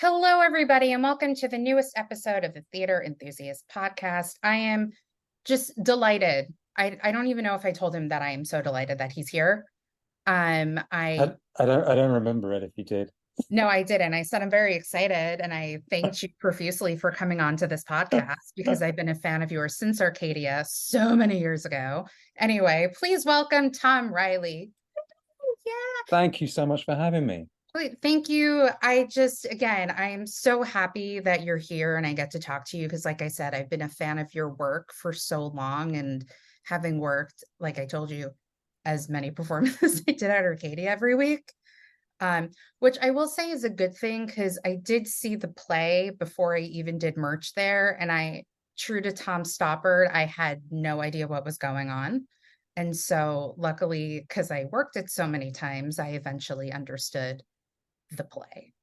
Hello, everybody, and welcome to the newest episode of the Theater Enthusiast podcast. I am just delighted. I don't even know if I told him that I am so delighted that he's here. I I don't remember it if you did. No, I didn't. I said I'm very excited, and I thanked you profusely for coming on to this podcast because I've been a fan of yours since Arcadia so many years ago. Anyway, please welcome Tom Riley. Yeah. Thank you so much for having me. Thank you. I am so happy that you're here and I get to talk to you because, like I said, I've been a fan of your work for so long. And having worked, like I told you, as many performances I did at Arcadia every week, which I will say is a good thing because I did see the play before I even did merch there. And true to Tom Stoppard, I had no idea what was going on. And so, luckily, because I worked it so many times, I eventually understood the play.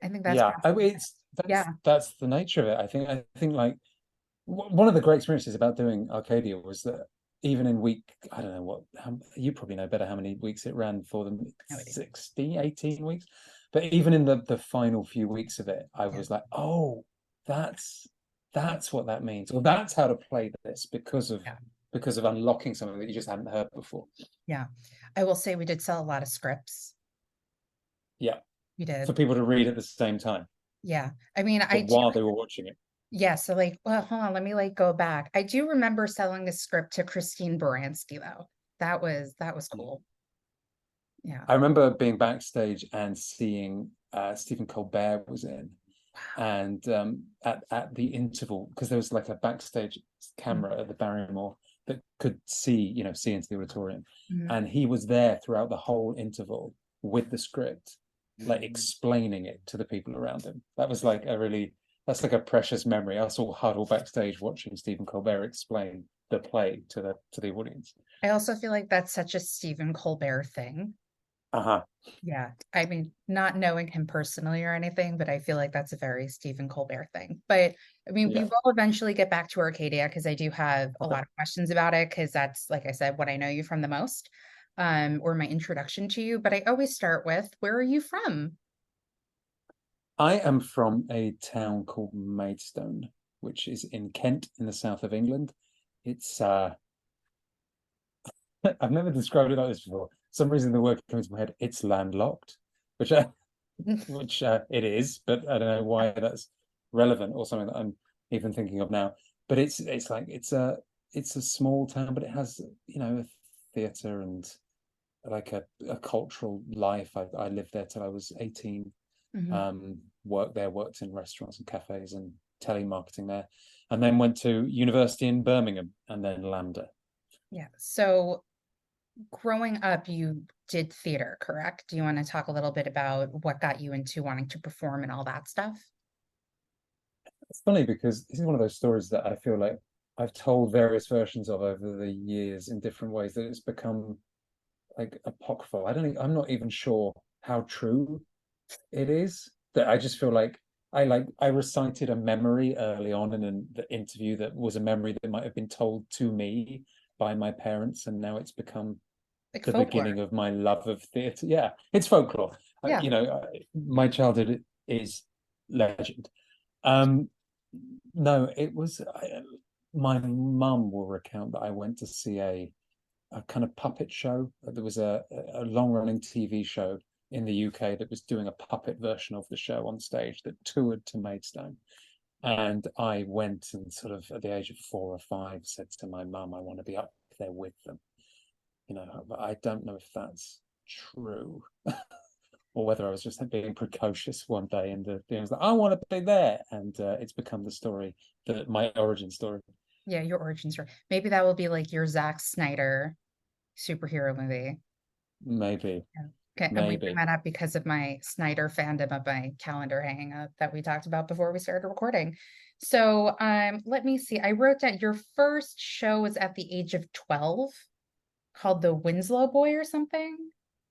I think that's Yeah, I probably, mean, it's yeah. that's the nature of it. I think like one of the great experiences about doing Arcadia was that even in week, I don't know you probably know better how many weeks it ran for them, No idea. 16, 18 weeks. But even in the final few weeks of it, I Yeah. was like, oh, that's that's what that means. Or that's how to play this Yeah. because of unlocking something that you just hadn't heard before. Yeah. I will say we did sell a lot of scripts. Yeah. We did. For people to read at the same time Yeah. I mean, I or do. while they were watching it. Yeah. So, like, well, hold on. Let me go back. I do remember selling the script to Christine Baranski, though. That was cool. Yeah. I remember being backstage and seeing Stephen Colbert was in, Wow. and at the interval because there was like a backstage camera at the Barrymore that could see into the auditorium, Mhm. and he was there throughout the whole interval with the script, like explaining it to the people around him. That's like a precious memory. Us all huddle backstage watching Stephen Colbert explain the play to the audience. I also feel like that's such a Stephen Colbert thing. Uh-huh. Yeah. I mean, not knowing him personally or anything, but I feel like that's a very Stephen Colbert thing. But I mean, we Yeah. will eventually get back to Arcadia because I do have a lot of questions about it because that's, like I said, what I know you from the most, or my introduction to you. But I always start with, where are you from? I am from a town called Maidstone, which is in Kent in the south of England. It's I've never described it like this before. For some reason the word comes to my head. It's landlocked, which it is, but I don't know why that's relevant or something that I'm even thinking of now. But it's a small town, but it has a theatre and like a cultural life. I lived there till I was 18. Mhm. Worked in restaurants and cafes and telemarketing there, and then went to university in Birmingham and then LAMDA. Yeah. So growing up, you did theater, correct? Do you want to talk a little bit about what got you into wanting to perform and all that stuff? It's funny because this is one of those stories that I feel like I've told various versions of over the years in different ways that it's become like apocryphal. I'm not even sure how true it is. That I just feel like I recited a memory early on in the interview that was a memory that might have been told to me by my parents, and now it's become Like the folklore. beginning of my love of theatre. Yeah, it's folklore. Yeah. My childhood is legend. Um, no, my mum will recount that I went to see a kind of puppet show. There was a long running TV show in the UK that was doing a puppet version of the show on stage that toured to Maidstone. And I went and sort of at the age of 4 or 5 said to my mum, I want to be up there with them. But I don't know if that's true or whether I was just being precocious one day and I was like, I want to be there. And it's become the story, my origin story. Yeah, your origin story. Maybe that will be like your Zack Snyder superhero movie. Maybe, Yeah. Okay, and we bring maybe. that up because of my Snyder fandom of my calendar hanging up that we talked about before we started recording. So, let me see. I wrote down your first show was at the age of 12, called The Winslow Boy or something.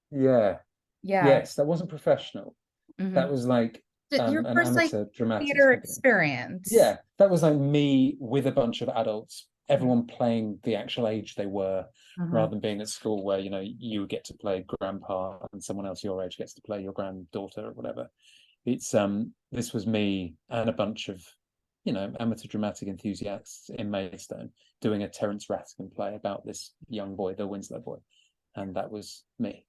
Yeah. Yeah. Yes, that wasn't professional. That Hmm. was like Your an first like amateur dramatics theater company. experience. Yeah, that was like me with a bunch of adults, Yeah. everyone playing the actual age they were, Uh-huh. rather than being at school where, you get to play grandpa and someone else your age gets to play your granddaughter or whatever. It's this was me and a bunch of, amateur dramatic enthusiasts in Maidstone doing a Terence Rattigan play about this young boy, the Winslow boy, and that was me.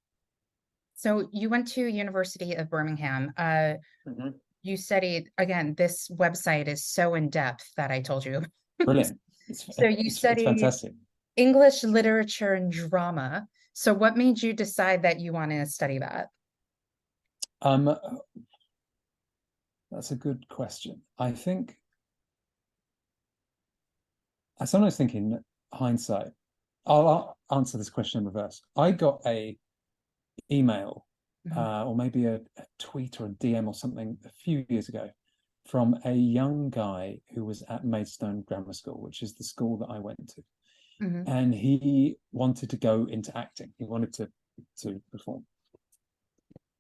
So you went to University of Birmingham. Mhm. You studied, again, this website is so in depth that I told you. Brilliant. So you It's studied fantastic. English, literature, and drama. So what made you decide that you want to study that? Um, that's a good question. I sometimes think in hindsight, I'll answer this question in reverse. I got a email, Mhm, or maybe a tweet or a DM or something a few years ago from a young guy who was at Maidstone Grammar School, which is the school that I went to. mhm, And he wanted to go into acting. He wanted to perform.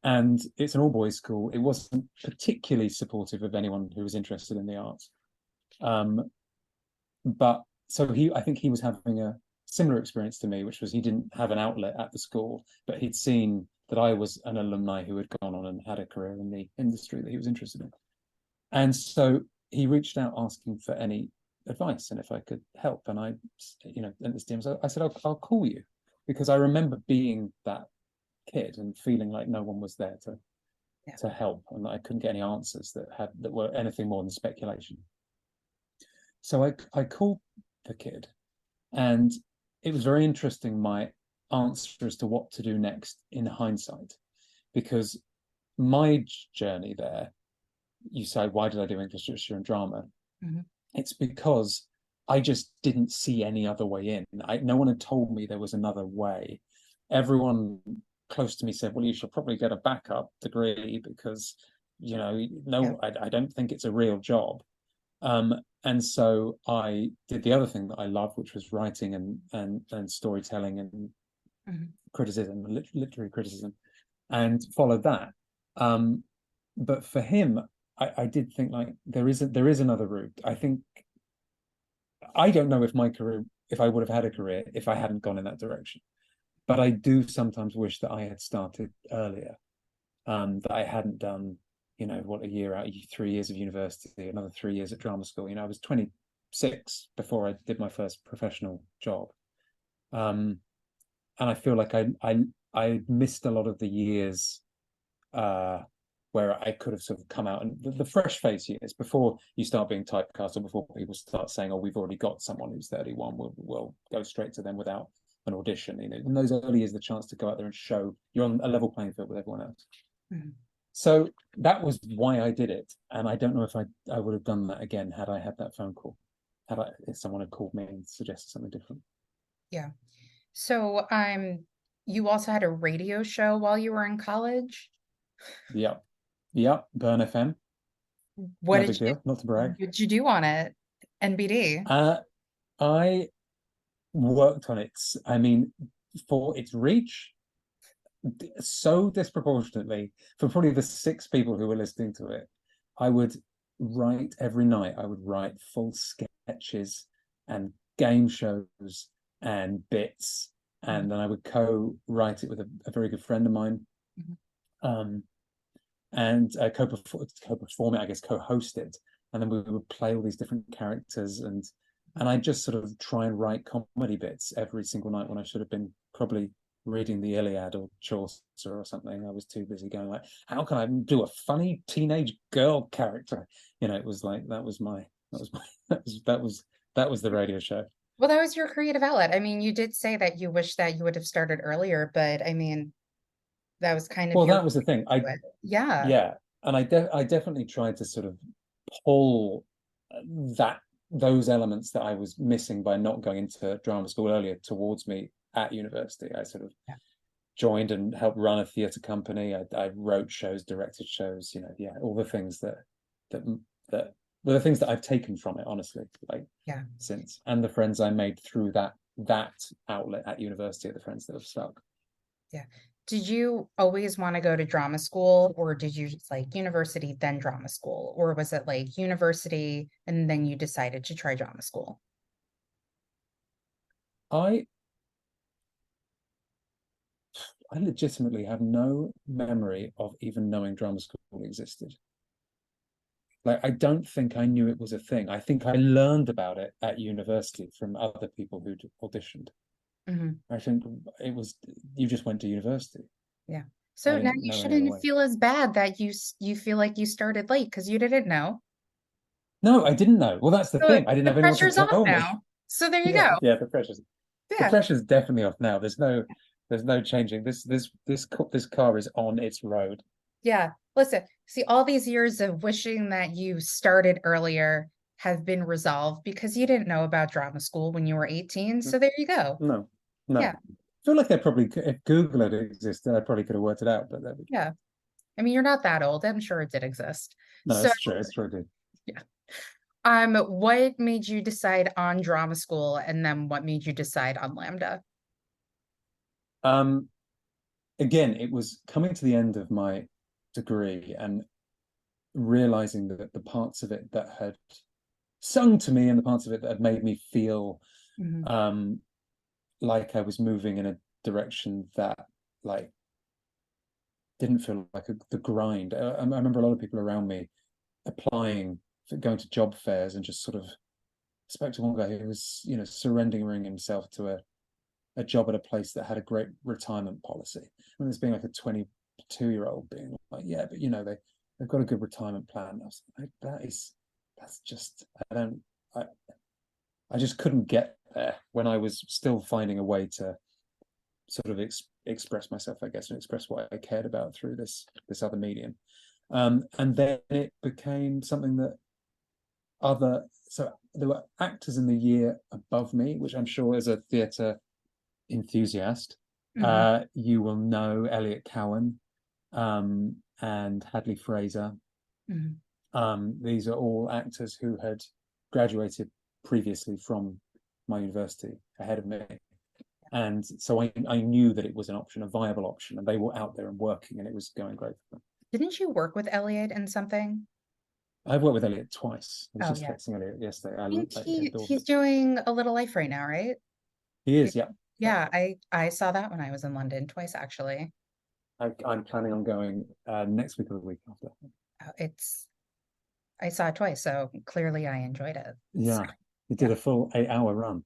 And it's an all boys school. It wasn't particularly supportive of anyone who was interested in the arts. Um, but so I think he was having a similar experience to me, which was he didn't have an outlet at the school, but he'd seen that I was an alumni who had gone on and had a career in the industry that he was interested in. And so he reached out asking for any advice and if I could help. And and this DM, so I said, I'll call you, because I remember being that kid and feeling like no one was there yeah. to help, and I couldn't get any answers that were anything more than speculation. So I called the kid, and it was very interesting, my answer as to what to do next in hindsight, because my journey there, you say, why did I do English literature and drama? Mhm. It's because I just didn't see any other way in. No one had told me there was another way. Everyone close to me said, well, you should probably get a backup degree because, Yeah. no, I don't think it's a real job. And so I did the other thing that I loved, which was writing and storytelling and Mhm. criticism, literary criticism, and followed that. Um, but for him, I did think like there is another route. I don't know if I would have had a career if I hadn't gone in that direction. But I do sometimes wish that I had started earlier, that I hadn't done, what, a year out, 3 years of university, another 3 years at drama school. I was 26 before I did my first professional job. Um, and I feel like I missed a lot of the years uh, where I could have sort of come out, and the fresh face years before you start being typecast, or before people start saying, "Oh, we've already got someone who's 31. We'll go straight to them without an audition." In those early years, the chance to go out there and show you're on a level playing field with everyone else. Mhm. So that was why I did it, and I don't know if I would have done that again had I had that phone call, if someone had called me and suggested something different. Yeah. So you also had a radio show while you were in college. Yeah, yeah, Burn FM, What no did big deal, not to brag. what did you do on it? NBD. Uh, I worked on its, I mean, for its reach so disproportionately, for probably the six people who were listening to it. I would write every night, I would write full sketches and game shows and bits, Mhm, and then I would co-write it with a very good friend of mine, mhm, um, and co-perform it, I guess, co-host it, and then we would play all these different characters, and I just sort of try and write comedy bits every single night when I should have been probably reading the Iliad or Chaucer or something. I was too busy going like, how can I do a funny teenage girl character? It was like that was my that was the radio show. Well, that was your creative outlet. I mean, you did say that you wish that you would have started earlier, but I mean, that was kind of Well, your that was the way thing. to do it. Yeah. Yeah, and I definitely tried to sort of pull that those elements that I was missing by not going into drama school earlier towards me at university. I sort of Yeah. joined and helped run a theatre company. I wrote shows, directed shows, yeah, all the things that that were the things that I've taken from it, honestly, like Yeah. since, and the friends I made through that outlet at university are the friends that have stuck. Yeah. Did you always want to go to drama school, or did you just like university, then drama school? Or was it like university and then you decided to try drama school? I I legitimately have no memory of even knowing drama school school existed. Like, I don't think I knew it was a thing. I think I learned about it at university from other people who'd auditioned. Mhm. I think it was, you just went to university. Yeah. I So now didn't you know any other shouldn't way. feel as bad that you feel like you started late because you didn't know. No, I didn't know. Well, that's the So thing. I didn't the have anyone to pressure's off tell me. now. So there you Yeah, go. yeah, the Yeah. pressure's definitely off now. There's no changing. This car is on its road. Yeah. Listen, see, all these years of wishing that you started earlier have been resolved because you didn't know about drama school when you were 18. So there you go. No, no. Yeah. I feel like I probably, if Google had existed, I probably could have worked it out. But there we go. Yeah. I mean, you're not that old. I'm sure it did exist. No, So, it's true. It's true, dude. yeah. What made you decide on drama school and then what made you decide on Lambda? Um, Again, it was coming to the end of my degree and realizing that the parts of it that had sung to me and the parts of it that had made me feel Mhm. um, like I was moving in a direction that like didn't feel like the grind. I remember a lot of people around me applying, going to job fairs, and just sort of spoke to one guy who was, surrendering himself to a job at a place that had a great retirement policy. And this being like a 22-year-old being like, yeah, but they've got a good retirement plan. I was like, that's just, I I just couldn't get there when I was still finding a way to sort of express myself, I guess, and express what I cared about through this other medium. And then it became something that so there were actors in the year above me, which I'm sure as a theatre enthusiast, Mhm. you will know Elliot Cowan and Hadley Fraser. Mhm. These are all actors who had graduated previously from my university ahead of me. And so I knew that it was an option, a viable option, and they were out there and working, and it was going great for them. Didn't you work with Elliot in something? I've worked with Elliot twice. I was Oh just yeah. texting Elliot yesterday. I think I adored he's him. doing A Little Life right now, right? He is, yeah. Yeah. Yeah, I saw that when I was in London twice actually. I'm planning on going next week or the week after. It's I saw it twice, so clearly I enjoyed it. So, Yeah, he did yeah. a full 8 hour run.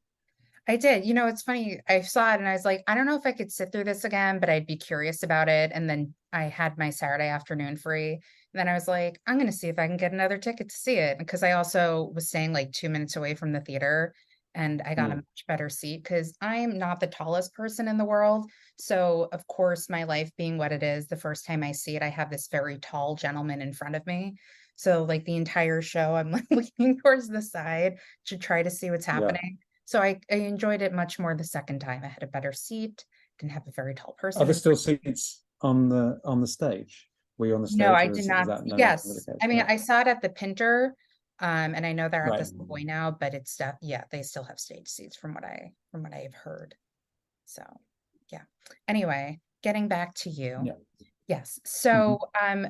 I did. It's funny. I saw it and I was like, I don't know if I could sit through this again, but I'd be curious about it. And then I had my Saturday afternoon free. And then I was like, I'm going to see if I can get another ticket to see it. Because I also was staying like 2 minutes away from the theater and I got a Mm, much better seat because I'm not the tallest person in the world. So, of course, my life being what it is, the first time I see it, I have this very tall gentleman in front of me. So, like the entire show, I'm like looking towards the side to try to see what's yeah. happening. So I enjoyed it much more the second time. I had a better seat, didn't have a very tall Are person there in still front of me. seats on the stage? Were you on the No, stage, I or did is not. that no longer the Yes. case? I mean, No. I saw it at the Pinter, and I know they're at the Right. Savoy now, but it's yeah, they still have stage seats from what I have heard. So yeah. Anyway, getting back to you. Yeah. Yes. Mhm. So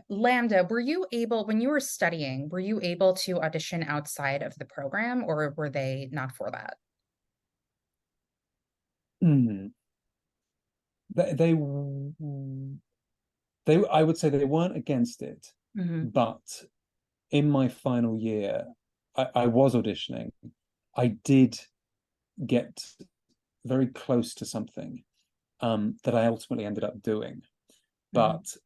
Lambda, were you able when you were studying, were you able to audition outside of the program or were they not for that? Mm. They, they I would say they weren't against it, Hmm. but in my final year, I was auditioning. I did get very close to something that I ultimately ended up doing. Hmm. But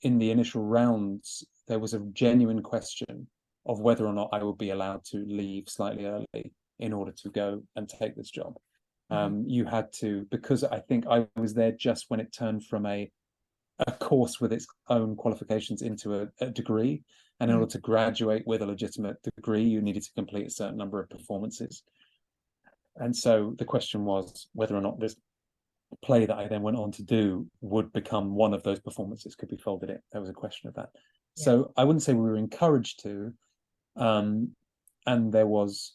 in the initial rounds, there was a genuine question of whether or not I would be allowed to leave slightly early in order to go and take this job. Hmm. You had to, because I think I was there just when it turned from a course with its own qualifications into a degree. And in Hmm. order to graduate with a legitimate degree, you needed to complete a certain number of performances. And so the question was whether or not this play that I then went on to do would become one of those performances, could be folded in. There was a question of that. Yeah. So I wouldn't say we were encouraged to. And there was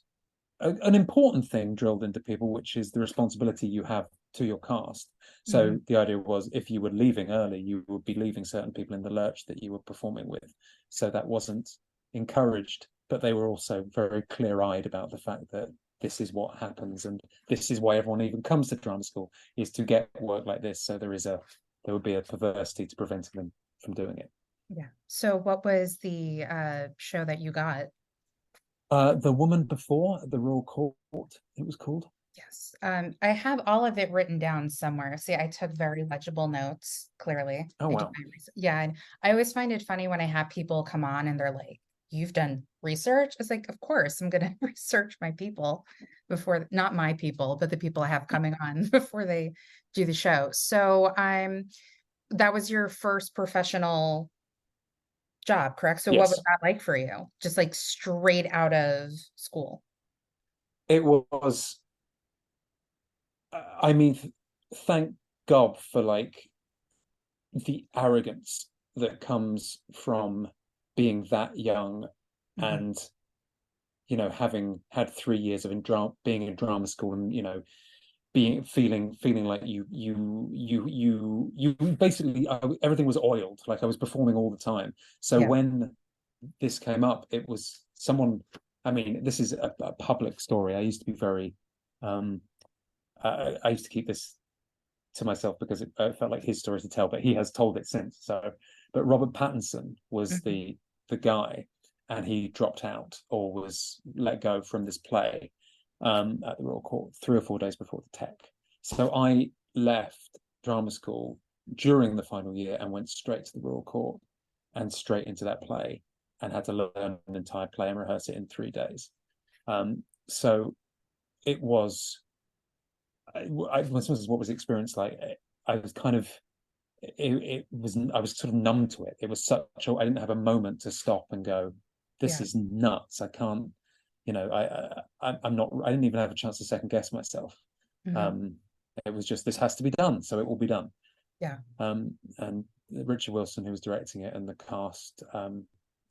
an important thing drilled into people, which is the responsibility you have to your cast. Hmm. So the idea was if you were leaving early, you would be leaving certain people in the lurch that you were performing with. So that wasn't encouraged, but they were also very clear-eyed about the fact that this is what happens, and this is why everyone even comes to drama school, is to get work like this. So there would be a perversity to preventing them from doing it. Yeah. So what was the show that you got? The Woman Before at the Royal Court, it was called. Yes. I have all of it written down somewhere. See, I took very legible notes, clearly. Oh I did wow. my research. Yeah, and I always find it funny when I have people come on and they're like, "You've done research?" It's like, of course, I'm gonna research my people before, not my people, but the people I have coming on before they do the show. So that was your first professional job, correct? So what was Yes, that like for you? Just like straight out of school. it was. I mean, thank God for like the arrogance that comes from being that young Mhm. and having had 3 years of being in drama school and being feeling like you basically everything was oiled, like I was performing all the time. So Yeah. when this came up, it was someone. I mean, this is a public story. I used to be very I used to keep this to myself because it felt like his story to tell, but he has told it since. So, but Robert Pattinson was Mhm. the guy, and he dropped out or was let go from this play at the Royal Court 3 or 4 days before the tech. So I left drama school during the final year and went straight to the Royal Court and straight into that play and had to learn an entire play and rehearse it in 3 days. So it was what was the experience like? I was kind of it was I was sort of numb to it. It was I didn't have a moment to stop and go, this Yeah. is nuts. I can't, I'm not. I didn't even have a chance to second guess myself. Mhm. Um, it was just this has to be done, so it will be done. Yeah. And Richard Wilson, who was directing it, and the cast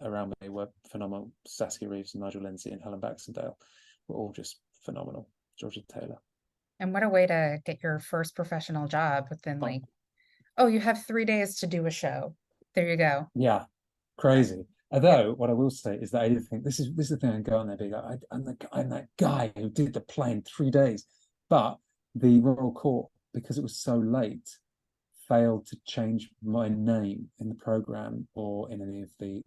around me were phenomenal. Saskia Reeves and Nigel Lindsay and Helen Baxendale were all just phenomenal. Georgia Taylor. And what a way to get your first professional job within Oh, like, oh, you have 3 days to do a show. There you go. yeah, Yeah. crazy. Yeah. Although what I will say is that I did think this is the thing I go on there being like, I'm that guy who did the play in 3 days. But the Royal Court, because it was so late, failed to change my name in the program or in any of the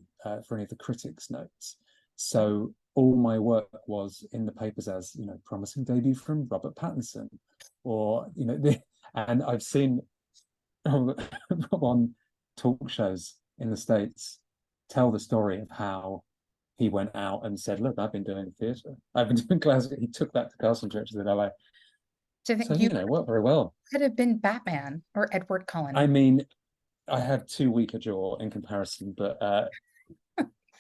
for any of the critics' notes. So all my work was in the papers as promising debut from Robert Pattinson, or and I've seen on talk shows in the States tell the story of how he went out and said, look, I've been doing theatre. I've been doing classical. He took that to casting directors in LA. So So, that you worked very well. could have been Batman or Edward I Cullen. mean, I have too weak a jaw in comparison, but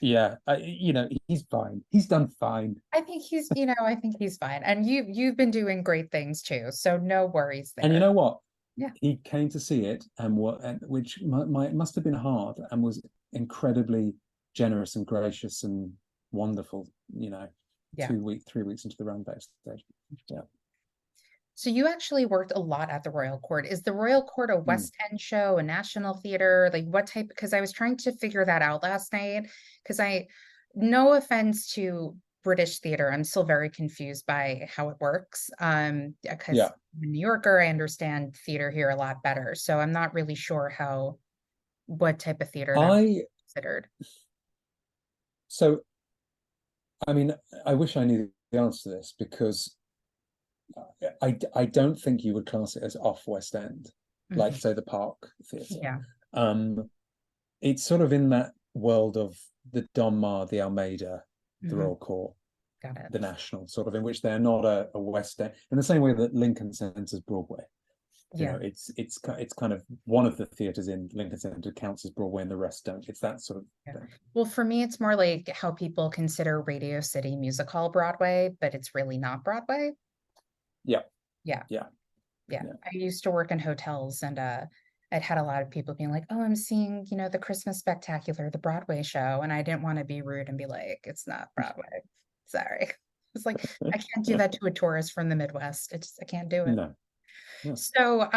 yeah, he's fine. He's done fine. I think he's fine. And you've been doing great things too. So no worries And you there. know what? Yeah. He came to see it and which must have been hard and was incredibly generous and gracious and wonderful. Yeah. 3 weeks into the run backstage. Yeah. So you actually worked a lot at the Royal Court. Is the Royal Court a Mm. West End show, a national theater? Like what type? Because I was trying to figure that out last night. Because no offense to British theater, I'm still very confused by how it works. Because Yeah. I'm a New Yorker, I understand theater here a lot better. So I'm not really sure what type of theater that's I considered. so I mean, I wish I knew the answer to this because I don't think you would class it as off West End, like Mhm. say the Park Theatre. Yeah, Um, it's sort of in that world of the Don Mar, the Almeida, the mhm. Royal Court, Got it. the National, sort of in which they're not a West End in the same way that Lincoln Centre's Broadway. Yeah. It's kind of one of the theatres in Lincoln Center counts as Broadway and the rest don't. It's that sort of Yeah. thing. Well, for me, it's more like how people consider Radio City Music Hall Broadway, but it's really not Broadway. Yeah, Yeah. yeah, Yeah. yeah. I used to work in hotels and I'd had a lot of people being like, "Oh, I'm seeing, the Christmas Spectacular, the Broadway show." And I didn't want to be rude and be like, "It's not Broadway." Sorry. It's like I can't do that to a tourist from the Midwest. I can't do it. No, no. So,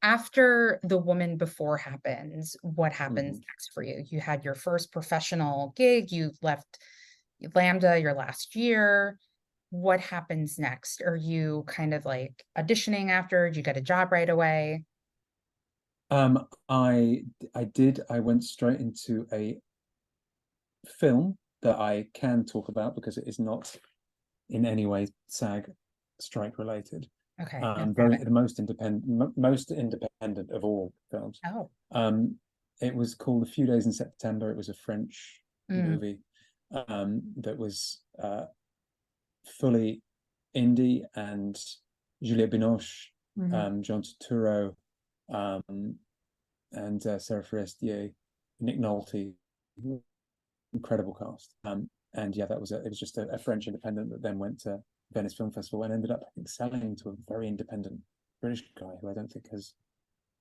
after The Woman Before happens, what happens Mhm. next for you? You had your first professional gig, you left Lambda your last year. What happens next? Are you kind of like auditioning after? Do you get a job right away? I did. I went straight into a film that I can talk about because it is not in any way SAG strike related. Okay, no Very problem. the most independent of all films. Oh. Um, it was called A Few Days in September. It was a French Mm, movie that was fully indie, and Juliette Binoche, mhm. John Turturro, um, and Sarah Forestier, Nick Nolte, incredible cast. And yeah, it was just a French independent that then went to Venice Film Festival and ended up, I think, selling to a very independent British guy who I don't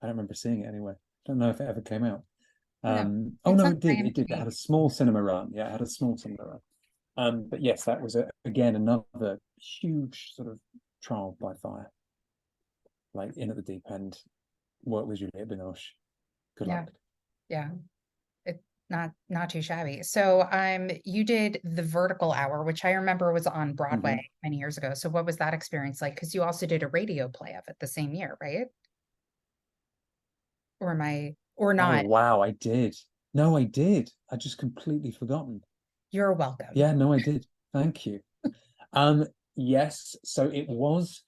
remember seeing it anyway. I don't know if it ever came out. No, Oh it's no, on it did. It did. It IMDb. had a small cinema run. Yeah, it had a small cinema run. But yes, that was again another huge sort of trial by fire, like in at the deep end. Work with Juliette Binoche. Good Yeah, luck. yeah. It not too shabby. So you did the Vertical Hour, which I remember was on Broadway Mm-hmm. many years ago. So what was that experience like? Because you also did a radio play of it the same year, right? Or am I or Oh not? wow, I did. No, I did. I just completely forgotten. You're welcome. Yeah, no, I did. Thank you. Um, yes, so it was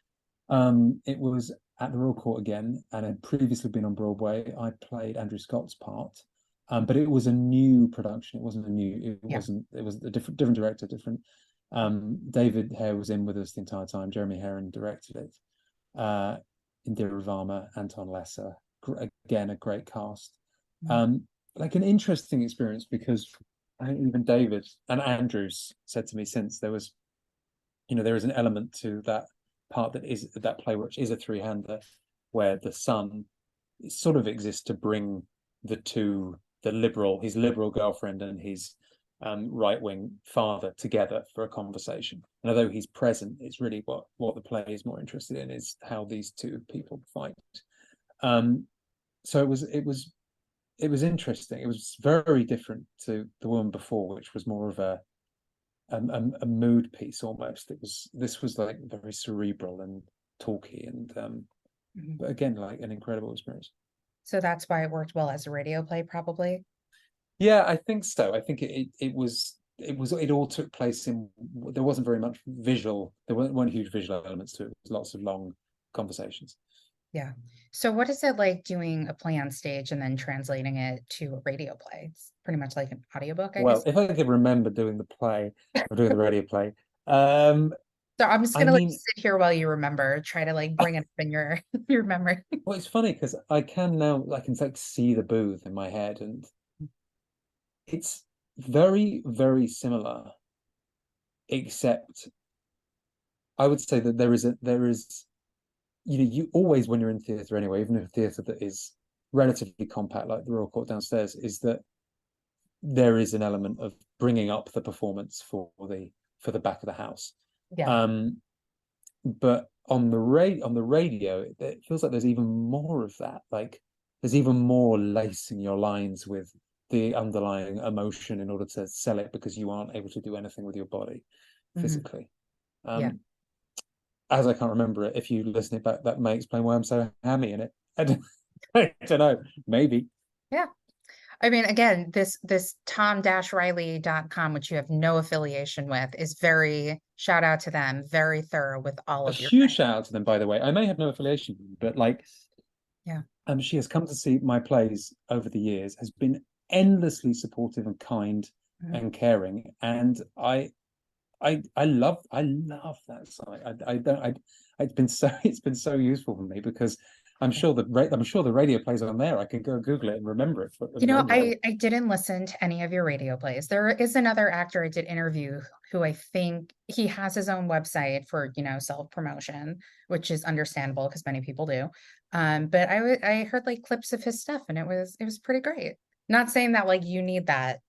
at the Royal Court again, and had previously been on Broadway. I played Andrew Scott's part, but it was a new production. It wasn't a new. It Yeah. wasn't. It was a different director, different. David Hare was in with us the entire time. Jeremy Herron directed it. Uh, Indira Varma, Anton Lesser, again a great cast. Mhm. Like an interesting experience because I think even David and Andrews said to me since there is an element to that part that play which is a three-hander where the son sort of exists to bring the two his liberal girlfriend and his right-wing father together for a conversation. And although he's present, it's really what the play is more interested in is how these two people fight. um so it was interesting. It was very different to the one before, which was more of a mood piece almost. This was like very cerebral and talky, and Mhm. but again, like an incredible experience. So that's why it worked well as a radio play, probably. Yeah, I think so. I think it all took place in there wasn't very much visual. There weren't huge visual elements to it. It was lots of long conversations. Yeah. So what is it like doing a play on stage and then translating it to a radio play? It's pretty much like an audiobook, I Well, guess. if I could remember doing the play or doing the radio play, um, So I'm just I gonna like mean, sit here while you remember, try to like bring it up in your your memory. well, it's funny because I can like see the booth in my head, and it's very, very similar, except I would say that you always, when you're in theatre anyway, even in a theatre that is relatively compact, like the Royal Court downstairs, is that there is an element of bringing up the performance for the back of the house. Yeah. Um, but on the radio, it feels like there's even more of that. Like there's even more lacing your lines with the underlying emotion in order to sell it because you aren't able to do anything with your body Mhm. physically. Yeah. Um, as I can't remember it, if you listen it back, that may explain why I'm so hammy in it. I don't know. Maybe. Yeah. I mean, again, this tom-riley.com, which you have no affiliation with, is very shout out to them, very thorough with all A of your huge writing. shout out to them, by the way. I may have no affiliation, but like Yeah. she has come to see my plays over the years, has been endlessly supportive and kind Mhm. and caring, and I love that site. I don't I it's been so useful for me because I'm sure the radio plays on there. I can go Google it and remember it I didn't listen to any of your radio plays. There is another actor I did interview who I think he has his own website for, self-promotion, which is understandable because many people do. But I heard like clips of his stuff and it was pretty great. Not saying that like you need that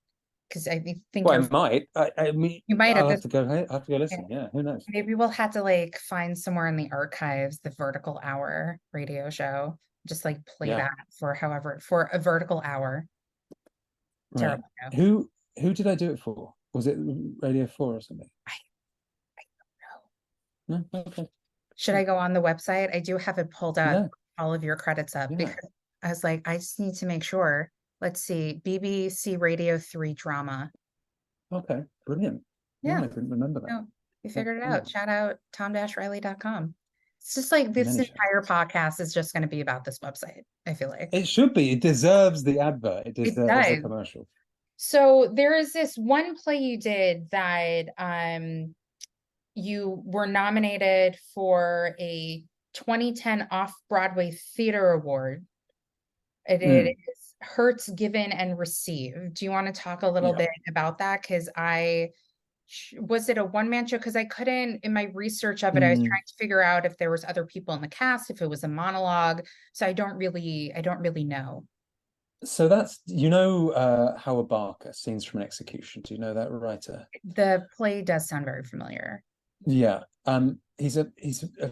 because I think Well, I might. I mean, you might at I'll have this to go. I have to go point. listen. Yeah, who knows? Maybe we'll have to like find somewhere in the archives the Vertical Hour radio show. Just like play Yeah, that for a vertical hour. right. Terrible joke. Who did I do it for? Was it Radio 4 or something? I don't know. No, okay, Should I cool. go on the website? I do have it pulled up, Yeah, all of your credits up yeah. because I was like, I just need to make sure. Let's see, BBC Radio 3 drama. Okay, brilliant. Yeah, Yeah, I didn't remember that. no, we That's figured it out. brilliant. Shout out tom-riley.com. It's just like this Many shout entire outs. podcast is just going to be about this website, I feel like. It should be. It deserves the advert. It It deserves the does. commercial. So there is this one play you did that you were nominated for a 2010 Off-Broadway Theater Award. It Mm, is Hurts Given and Received. Do you want to talk a little yeah. bit about that? Because was it a one-man show? Because I couldn't, in my research of it, I was Mm. trying to figure out if there was other people in the cast, if it was a monologue. So I don't really know. So that's Howard Barker, Scenes from an Execution. Do you know that writer? The play does sound very familiar. Yeah. He's a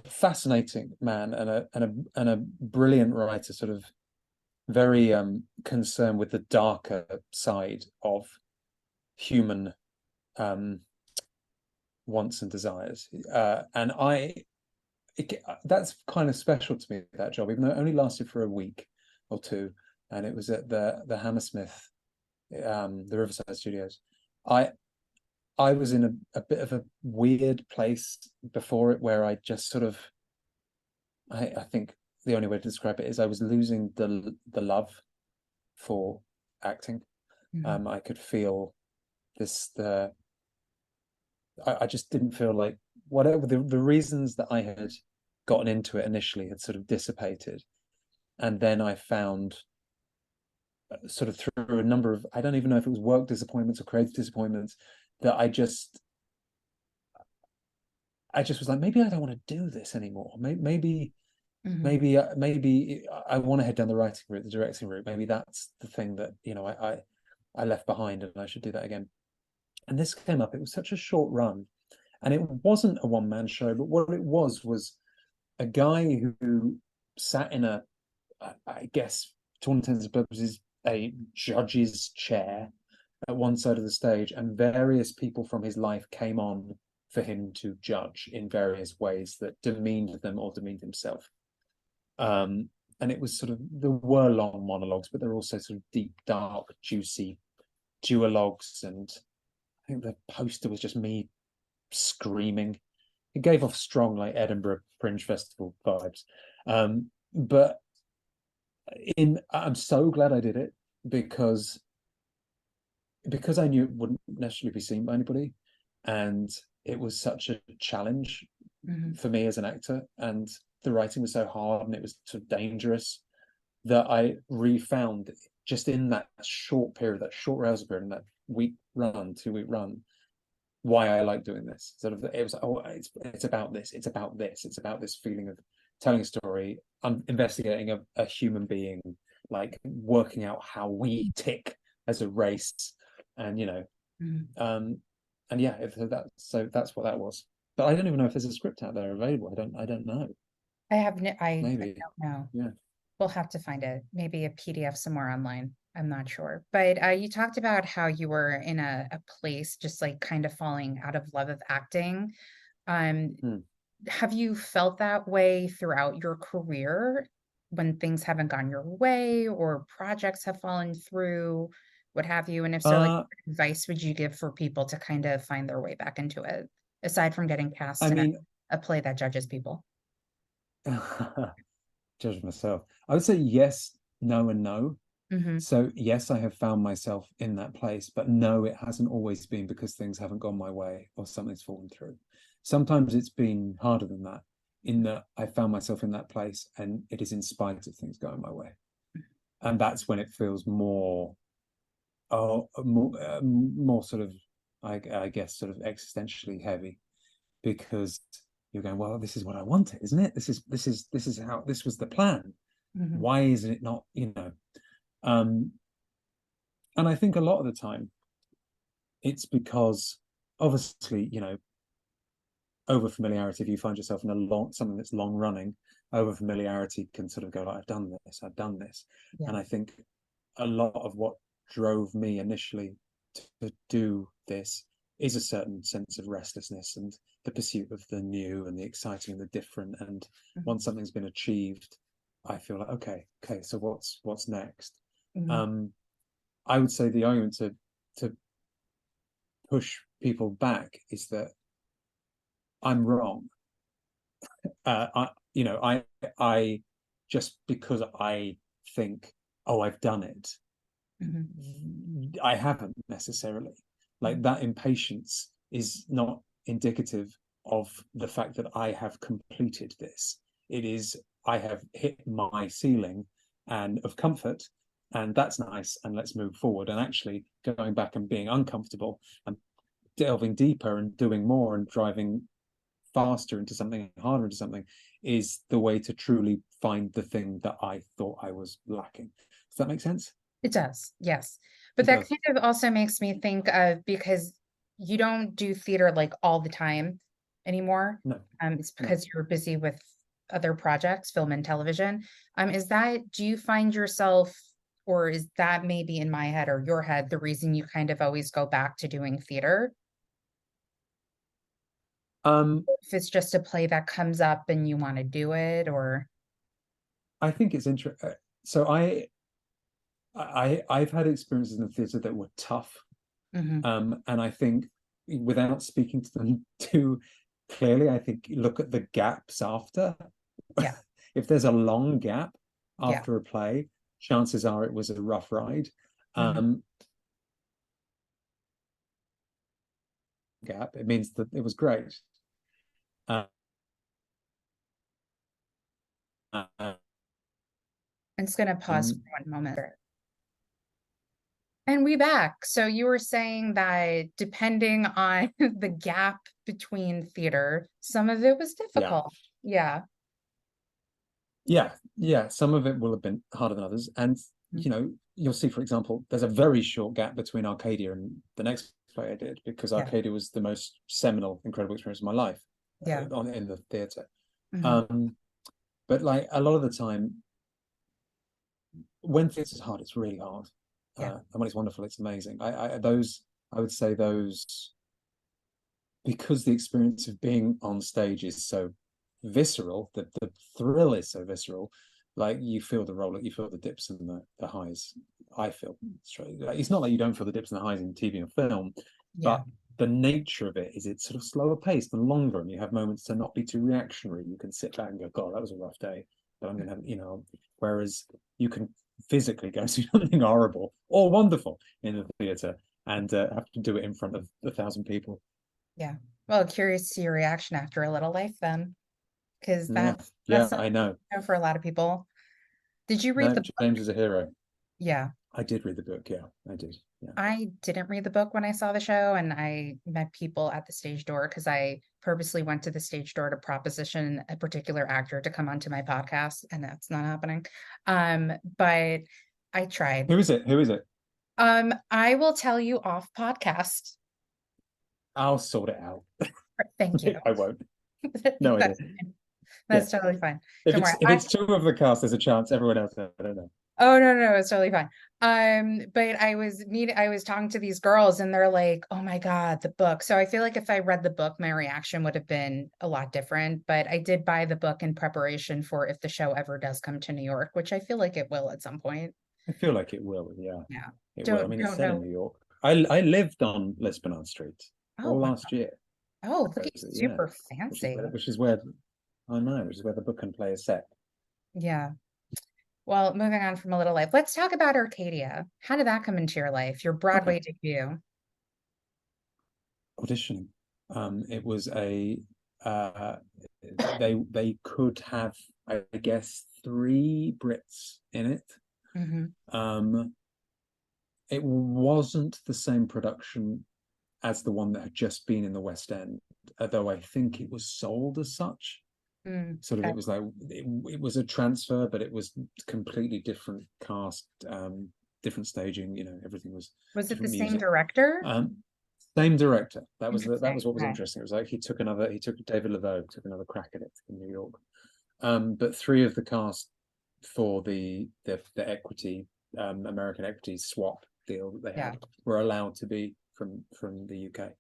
fascinating man and a brilliant writer, sort of very concerned with the darker side of human um wants and desires. And that's kind of special to me, that job, even though it only lasted for a week or two, and it was at the Hammersmith, the Riverside Studios. I I was in a bit of a weird place before it, where I just sort of, I think the only way to describe it is I was losing the love for acting. Mhm. I could feel this the I just didn't feel like, whatever the reasons that I had gotten into it initially had sort of dissipated. And then I found, sort of through a number of, I don't even know if it was work disappointments or creative disappointments, that I just was like, maybe I don't want to do this anymore. Mhm. Maybe I want to head down the writing route, the directing route. Maybe that's the thing that, I left behind, and I should do that again. And this came up. It was such a short run, and it wasn't a one-man show, but what it was a guy who sat in I guess, to all intents and purposes, a judge's chair at one side of the stage, and various people from his life came on for him to judge in various ways that demeaned them or demeaned himself. Um, and it was sort of, there were long monologues, but there were also sort of deep, dark, juicy duologues. And I think the poster was just me screaming. It gave off strong, like, Edinburgh Fringe Festival vibes. But I'm so glad I did it, because I knew it wouldn't necessarily be seen by anybody, and it was such a challenge Mhm. for me as an actor, and the writing was so hard and it was sort of dangerous, that I refound, just in that short period, that short rehearsal period, in that week run, 2 week run, why I like doing this. Sort of, it was, oh, it's about this, it's about this feeling of telling a story. I'm investigating a human being, like working out how we tick as a race, and Mhm. um, and yeah, so that's what that was. But I don't even know if there's a script out there available. I don't know. I Maybe, don't know. yeah. We'll have to find it. Maybe a PDF somewhere online. I'm not sure. But you talked about how you were in a place just like kind of falling out of love of acting. Um, Hmm. have you felt that way throughout your career when things haven't gone your way or projects have fallen through, what have you? And if so, like, Uh, what advice would you give for people to kind of find their way back into it, aside from getting I cast in mean, a play that judges people? judge myself. I would say yes, no, and no. Hmm. So yes, I have found myself in that place, but no, it hasn't always been because things haven't gone my way or something's fallen through. Sometimes it's been harder than that, in that I found myself in that place and it is in spite of things going my way. And that's when it feels more sort of, I guess, sort of existentially heavy, because you're going, well, this is what I wanted, isn't it? This is how, this was the plan. Hmm. Why isn't it not, Um, and I think a lot of the time it's because, obviously, over familiarity, if you find yourself in something that's long running, over familiarity can sort of go like, I've done this. Yeah. And I think a lot of what drove me initially to do this is a certain sense of restlessness and the pursuit of the new and the exciting and the different. And Mhm. once something's been achieved, I feel like, okay, so what's next? Mhm. Um, I would say the argument to push people back is that I'm wrong. I just because I think, oh, I've done it, Mhm. I haven't necessarily. Like, Mhm. that impatience is not indicative of the fact that I have completed this. It is, I have hit my ceiling and of comfort, and that's nice, and let's move forward. And actually going back and being uncomfortable and delving deeper and doing more and driving faster into something, harder into something, is the way to truly find the thing that I thought I was lacking. Does that make sense? It does, yes. But It that does. kind of also makes me think of, because you don't do theater like all the time anymore. No, It's no. because you're busy with other projects, film and television. Do you find yourself, or is that maybe in my head or your head, the reason you kind of always go back to doing theater? Um, If it's just a play that comes up and you want to do it, or I think it's interesting. So I've had experiences in the theatre that were tough, Mhm. and I think, without speaking to them too clearly, I think look at the gaps after. Yeah, If there's a long gap yeah. after a play, chances are it was a rough ride. Mhm. Um, Gap, it means that it was great. Um, I'm just gonna pause for one moment. And we back. So you were saying that depending on the gap between theater, some of it was yeah, difficult. Yeah. yeah. Some of it will have been harder than others, and Mm. you'll see, for example, there's a very short gap between Arcadia and the next play I did, because Yeah. Arcadia was the most seminal, incredible experience of my life, Yeah. on in the theatre. Mhm. Um, but like a lot of the time, when theatre's hard, it's really hard, Yeah. and when it's wonderful, it's amazing. I would say those, because the experience of being on stage is so visceral, the thrill is so visceral, like you feel the roller, you feel the dips and the highs. I feel straight. Like, it's not like you don't feel the dips and the highs in TV or film, Yeah. but the nature of it is it's sort of slower paced and longer, and you have moments to not be too reactionary. You can sit back and go, God, that was a rough day, but I'm gonna have, whereas you can physically go see something horrible or wonderful in the theatre, and have to do it in front of 1,000 people. Yeah. Well, curious to see your reaction after A Little Life then, because Yeah, that's yeah, something I know. for a lot of people. Did you read No, the book? James is a hero. Yeah. I did read the book. Yeah, I did. Yeah. I didn't read the book when I saw the show, and I met people at the stage door because I purposely went to the stage door to proposition a particular actor to come onto my podcast, and that's not happening. But I tried. Who is it? Who is it? I will tell you off podcast. I'll sort it out. Thank you. I won't. No idea. That's fine. Yeah. That's totally fine. If Don't worry. it's two of the cast, there's a chance. Everyone else, I don't know. Oh no, no, it's totally fine. But I was talking to these girls and they're like, "Oh my God, the book." So I feel like if I read the book, my reaction would have been a lot different. But I did buy the book in preparation for if the show ever does come to New York, which I feel like it will at some point. I feel like it will. Yeah, Yeah. it will. I mean, it's Don't set in know. New York. I lived on Lisbon Street Oh all wow. last year. Oh, look at you, Yeah, super fancy. which is where the book and play is set. Yeah. Well, moving on from A Little Life, let's talk about Arcadia. How did that come into your life? Your Okay. Broadway debut. Auditioning. It was a uh, they could have, I guess, three Brits in it. Hmm. Um, it wasn't the same production as the one that had just been in the West End, although I think it was sold as such. Mm, Sort of, okay. it was like it was a transfer, but it was completely different cast, different staging. Everything was Was it the different same music. director? Um, Same director. That Interesting. was what was Okay. interesting. It was like he took David Laveau, took another crack at it in New York. But three of the cast for the equity, American equity swap deal that they Yeah. had, were allowed to be from the UK.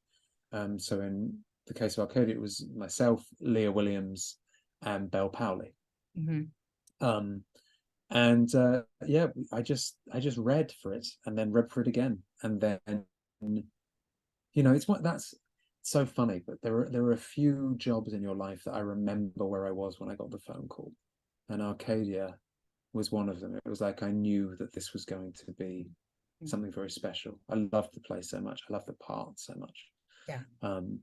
So in the case of Arcadia, it was myself, Leah Williams, and Belle Powley. Hmm. Um, and yeah, I just read for it and then read for it again, and then it's what that's so funny. But there are a few jobs in your life that I remember where I was when I got the phone call, and Arcadia was one of them. It was like I knew that this was going to be something very special. I loved the play so much. I loved the part so much. Yeah. Um,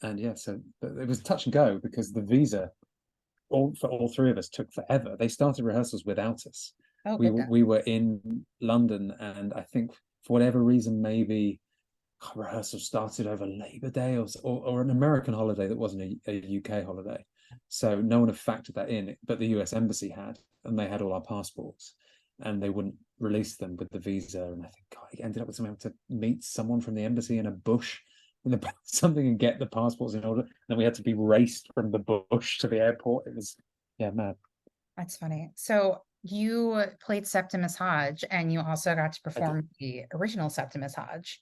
and yeah, so it was touch and go because the visa, for all three of us, took forever. They started rehearsals without us. Oh, goodness. We were in London, and I think for whatever reason, maybe rehearsal started over Labor Day or an American holiday that wasn't a UK holiday. So no one had factored that in, but the US Embassy had, and they had all our passports, and they wouldn't release them with the visa. And I think God, he ended up with someone to meet someone from the embassy in a bush in the something and get the passports in order. And then we had to be raced from the bush to the airport. It was yeah, mad. That's funny. So you played Septimus Hodge, and you also got to I did. perform the original Septimus Hodge.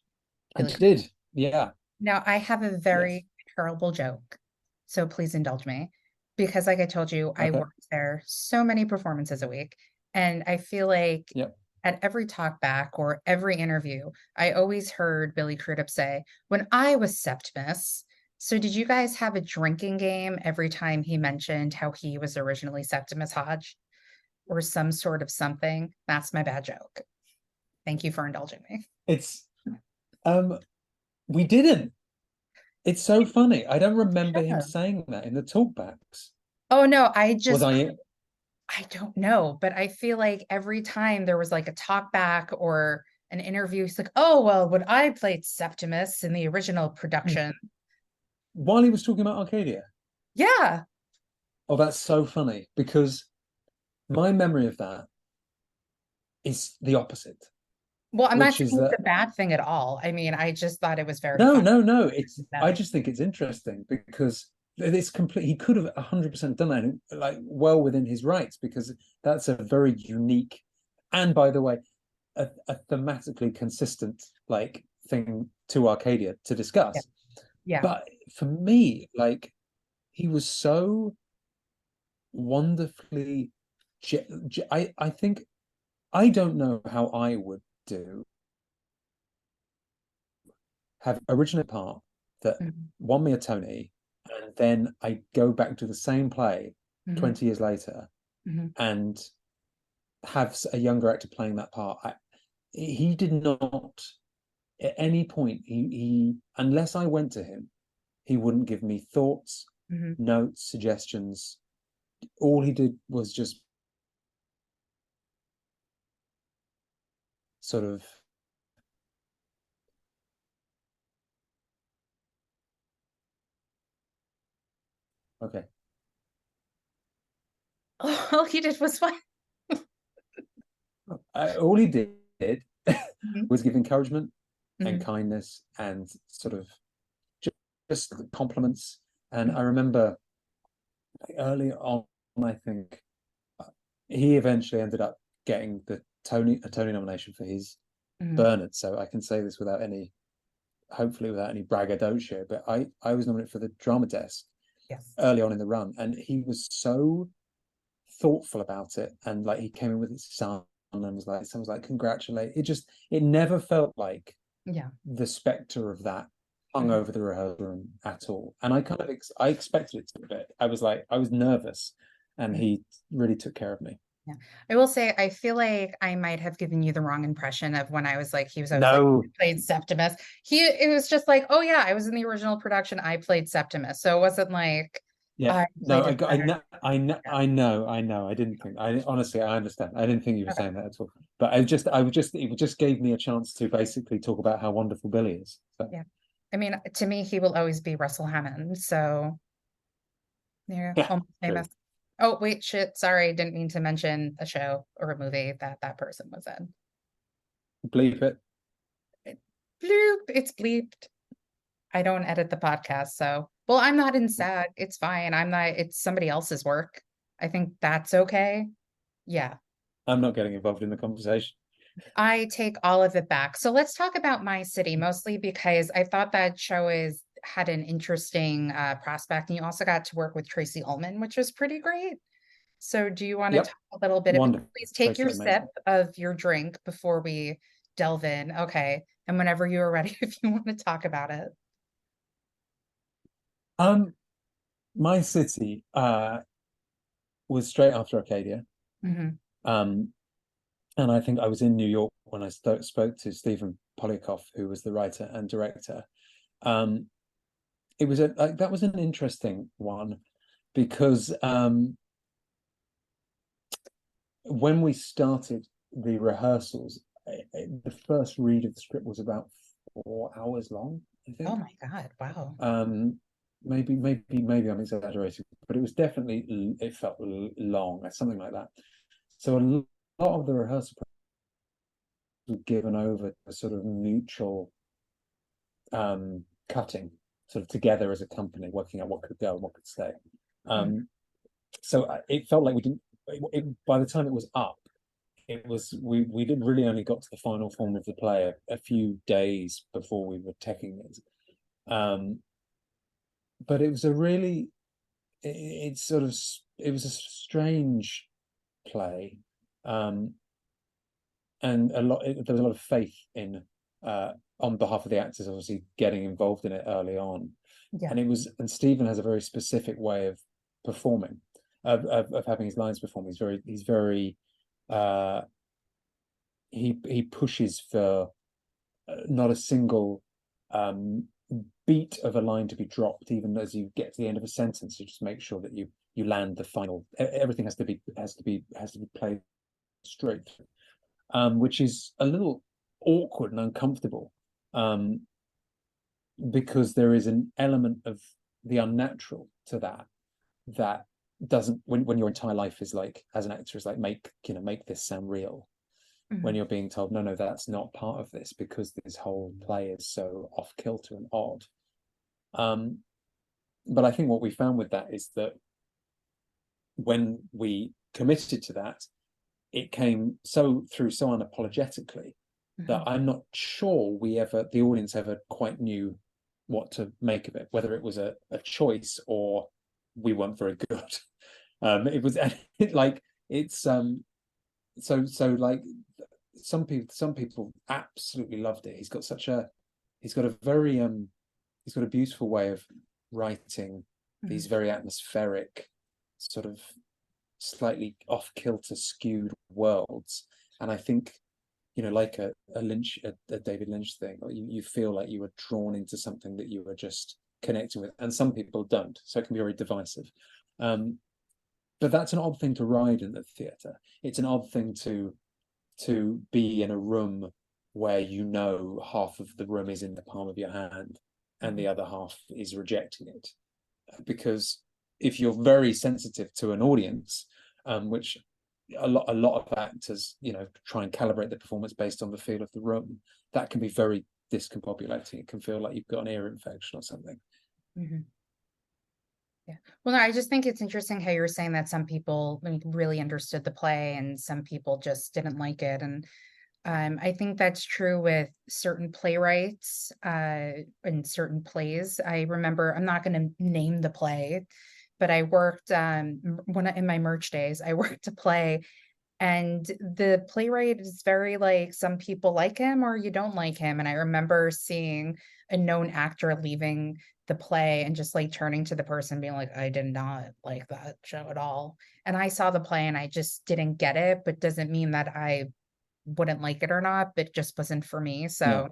I did. Yeah. Now, I have a Yes. very terrible joke, so please indulge me. Because, like I told you, I Okay. worked there so many performances a week. And I feel like Yep. at every talk back or every interview, I always heard Billy Crudup say, when I was Septimus. So, did you guys have a drinking game every time he mentioned how he was originally Septimus Hodge or some sort of something? That's my bad joke. Thank you for indulging me. It's um we didn't. It's so funny. I don't remember him Sure. saying that in the talkbacks. Oh no, Was I? I don't know, but I feel like every time there was like a talk back or an interview, he's like, "Oh, well, when I played Septimus in the original production." While he was talking about Arcadia? Yeah. Oh, that's so funny because my memory of that is the opposite, Well, I'm not which is saying it's that a bad thing at all. I mean, I just thought it was very no, funny. no, no. It's That I I, just think it's interesting because it's complete. He could have 100% done that, like well within his rights, because that's a very unique, and by the way, a thematically consistent like thing to Arcadia to yeah, discuss. yeah. But for me, like he was so wonderfully. I think I don't know how I would do have original part that Mhm, won me a Tony, and then I go back to the same play mhm, 20 years later mhm. and have a younger actor playing that part. He did not at any point he unless I went to him, he wouldn't give me thoughts, Mhm. notes, suggestions. All he did was just sort of okay. All he did was what? All he did Mhm, was give encouragement and mhm, kindness and sort of just compliments. And mhm, I remember early on, I think he eventually ended up getting a Tony nomination for his mhm. Bernard. So I can say this without any, hopefully without any braggadocio. But I was nominated for the drama desk Yes. early on in the run, and he was so thoughtful about it, and like he came in with his son and was like, someone was like, congratulate. It never felt like Yeah. the specter of that hung Mhm, over the rehearsal room at all. And I kind of I expected it to a bit. I was nervous, and mhm. he really took care of me. Yeah. I will say, I feel like I might have given you the wrong impression of when I was like, he was always like, No, played Septimus. It was just like, oh yeah, I was in the original production. I played Septimus. So it wasn't like yeah, I no, played it better. I know. I didn't think. I honestly, I understand. I didn't think you were Okay. saying that at all. But it just gave me a chance to basically talk about how wonderful Billy is. So Yeah. I mean, to me, he will always be Russell Hammond. So yeah, yeah, almost true. famous. Oh, wait, shit. Sorry. Didn't mean to mention a show or a movie that that person was in. Bleep it. Bloop. It's bleeped. I don't edit the podcast, so well, I'm not in SAG. It's fine. I'm not, it's somebody else's work. I think that's okay. Yeah. I'm not getting involved in the conversation. I take all of it back. So let's talk about My City, mostly because I thought that show is had an interesting prospect. And you also got to work with Tracy Ullman, which was pretty great. So do you want to Yep. talk a little bit? Wonderful. Please take Tasted your sip amazing. of your drink before we delve in. Okay. And whenever you are ready, if you want to talk about it. Um, my city was straight after Arcadia. Hmm. Um, and I think I was in New York when I spoke to Stephen Poliakoff, who was the writer and director. Um, it was that was an interesting one because when we started the rehearsals, the first read of the script was about 4 hours long, I Oh think. my God. Wow. Um, maybe I'm exaggerating, but it was definitely it felt long, something like that. So a lot of the rehearsal was given over to sort of mutual cutting, sort of together as a company, working out what could go and what could stay. Mhm. Um, so it felt like we didn't. By the time it was up, it was we did really only got to the final form of the play a few days before we were teching it. Um, but it was a really it's sort of it was a strange play, um, and there was a lot of faith in on behalf of the actors, obviously getting involved in it early on, Yeah. and Stephen has a very specific way of performing, of having his lines performed. He's very uh, he pushes for not a single um, beat of a line to be dropped, even as you get to the end of a sentence. You just make sure that you land the final. Everything has to be played straight, which is a little awkward and uncomfortable, um, because there is an element of the unnatural to that doesn't when your entire life is like as an actor is like make this sound real, when Mhm. you're being told no, that's not part of this because this whole play is so off kilter and odd. um but I think what we found with that is that when we committed to that, it came so unapologetically that Mhm. I'm not sure the audience ever quite knew what to make of it, whether it was a choice or we weren't very good. It was like it's like some people absolutely loved it. He's got a very he's got a beautiful way of writing these Mhm. very atmospheric, sort of slightly off kilter skewed worlds. And I think, like a David Lynch thing, or you feel like you were drawn into something that you were just connecting with, and some people don't, so it can be very divisive. um but that's an odd thing to ride in the theater. It's an odd thing to be in a room where half of the room is in the palm of your hand and Mhm. the other half is rejecting it. Because if you're very sensitive to an audience, which a lot of actors, try and calibrate the performance based on the feel of the room, that can be very discombobulating. It can feel like you've got an ear infection or something. Mhm. Yeah. Well, no, I just think it's interesting how you're saying that some people like, really understood the play and some people just didn't like it. And I think that's true with certain playwrights and certain plays. I remember, I'm not going to name the play, but I worked in my merch days, I worked a play. And the playwright is very like some people like him or you don't like him. And I remember seeing a known actor leaving the play and just like turning to the person being like, I did not like that show at all. And I saw the play and I just didn't get it, but doesn't mean that I wouldn't like it or not, but just wasn't for me. Yeah, So,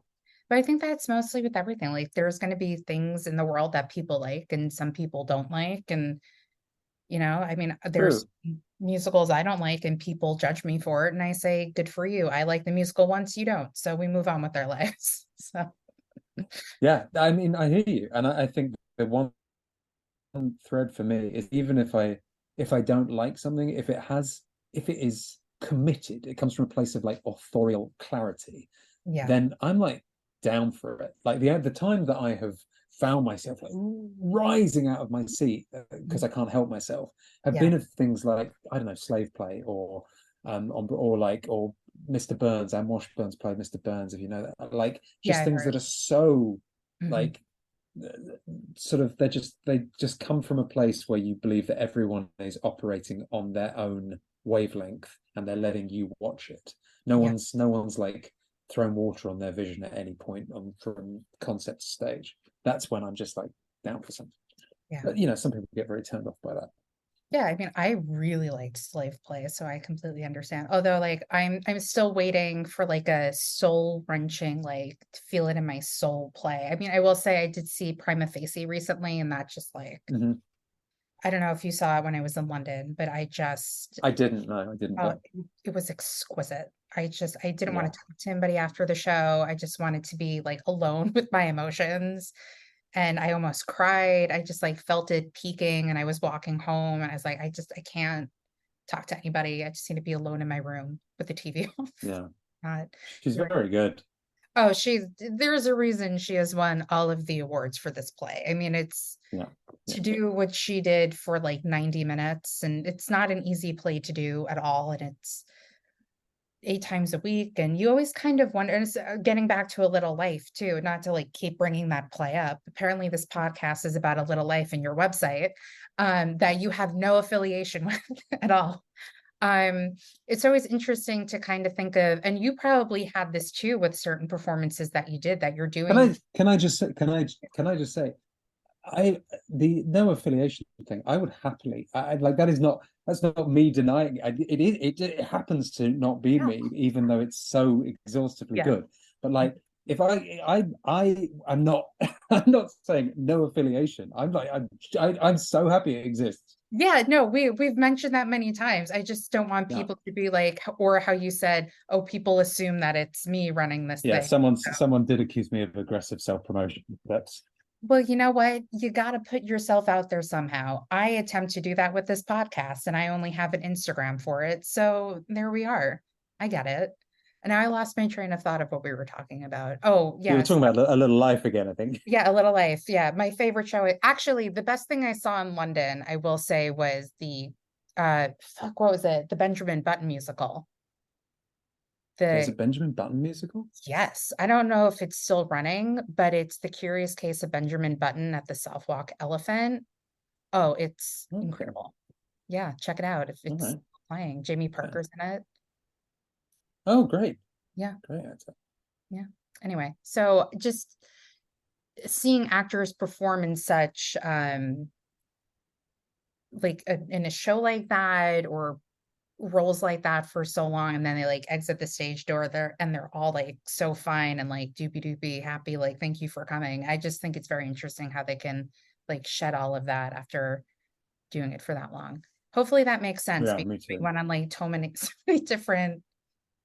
but I think that's mostly with everything. Like there's going to be things in the world that people like and some people don't like. And I mean, there's true. musicals I don't like and people judge me for it. And I say, good for you. I like the musical once you don't. So we move on with our lives. So, Yeah, I mean, I hear you, and I think the one thread for me is, even if I don't like something, if it is committed, it comes from a place of like authorial clarity, yeah. then I'm like down for it. Like the time that I have found myself like rising out of my seat because Mhm. I can't help myself have Yeah. been of things like, I don't know, Slave Play, or Mr. Burns. Anne Washburn's played Mr. Burns, if you know that. Like Yeah, just I've things heard. that are so Mhm. like sort of they just come from a place where you believe that everyone is operating on their own wavelength and they're letting you watch it. Yeah. No one's like throwing water on their vision at any point on from concept to stage. That's when I'm just like down for something. Yeah. But some people get very turned off by that. Yeah, I mean, I really liked Slave Play, so I completely understand. Although, like, I'm still waiting for like a soul-wrenching, like, feel it in my soul play. I mean, I will say I did see Prima Facie recently, and that just like, Mm-hmm. I don't know if you saw it when I was in London, but I just, I didn't know. I didn't. oh, But it was exquisite. I didn't want yeah, to talk to anybody after the show. I just wanted to be like alone with my emotions. And I almost cried. I just like felt it peaking, and I was walking home and I was like, I can't talk to anybody. I just need to be alone in my room with the TV off. yeah. Not She's doing. very good. Oh, there's a reason she has won all of the awards for this play. I mean, it's Yeah, yeah. to do what she did for like 90 minutes, and it's not an easy play to do at all. And it's 8 times a week. And you always kind of wonder, and it's getting back to A Little Life too, not to like keep bringing that play up. Apparently, this podcast is about A Little Life and your website that you have no affiliation with at all. Um, it's always interesting to kind of think of, and you probably had this too with certain performances that you did that you're doing. Can I just say, can I just say I the no affiliation thing. I would happily. Like that is not that's not me denying it. It happens to not be Yeah. me, even though it's so exhaustively Yeah. good. But like if I'm not I'm not saying no affiliation. I'm so happy it exists. Yeah, no, we've mentioned that many times. I just don't want Yeah. people to be like, or how you said, oh, people assume that it's me running this Yeah, thing. someone did accuse me of aggressive self-promotion. That's Well, you know what? You got to put yourself out there somehow. I attempt to do that with this podcast, and I only have an Instagram for it. So there we are. I get it. And now I lost my train of thought of what we were talking about. Oh, we were yes. talking about A Little Life again, I think. Yeah, A Little Life. Yeah, my favorite show. Actually, the best thing I saw in London, I will say, was the fuck, what was it? The Benjamin Button musical. There's a The Benjamin Button musical. Yes, I don't know if it's still running, but it's The Curious Case of Benjamin Button at the Southwark Elephant. Oh, it's Okay, incredible. Yeah, check it out if all it's right. playing. Jamie Yeah. Parker's in it. Oh, great, Yeah, great. yeah. Anyway, so just seeing actors perform in such like in a show like that, or roles like that for so long, and then they like exit the stage door there and they're all like so fine and like doopy doopy happy, like thank you for coming. I just think it's very interesting how they can like shed all of that after doing it for that long. Hopefully that makes sense Yeah, because me we too. went on like so many different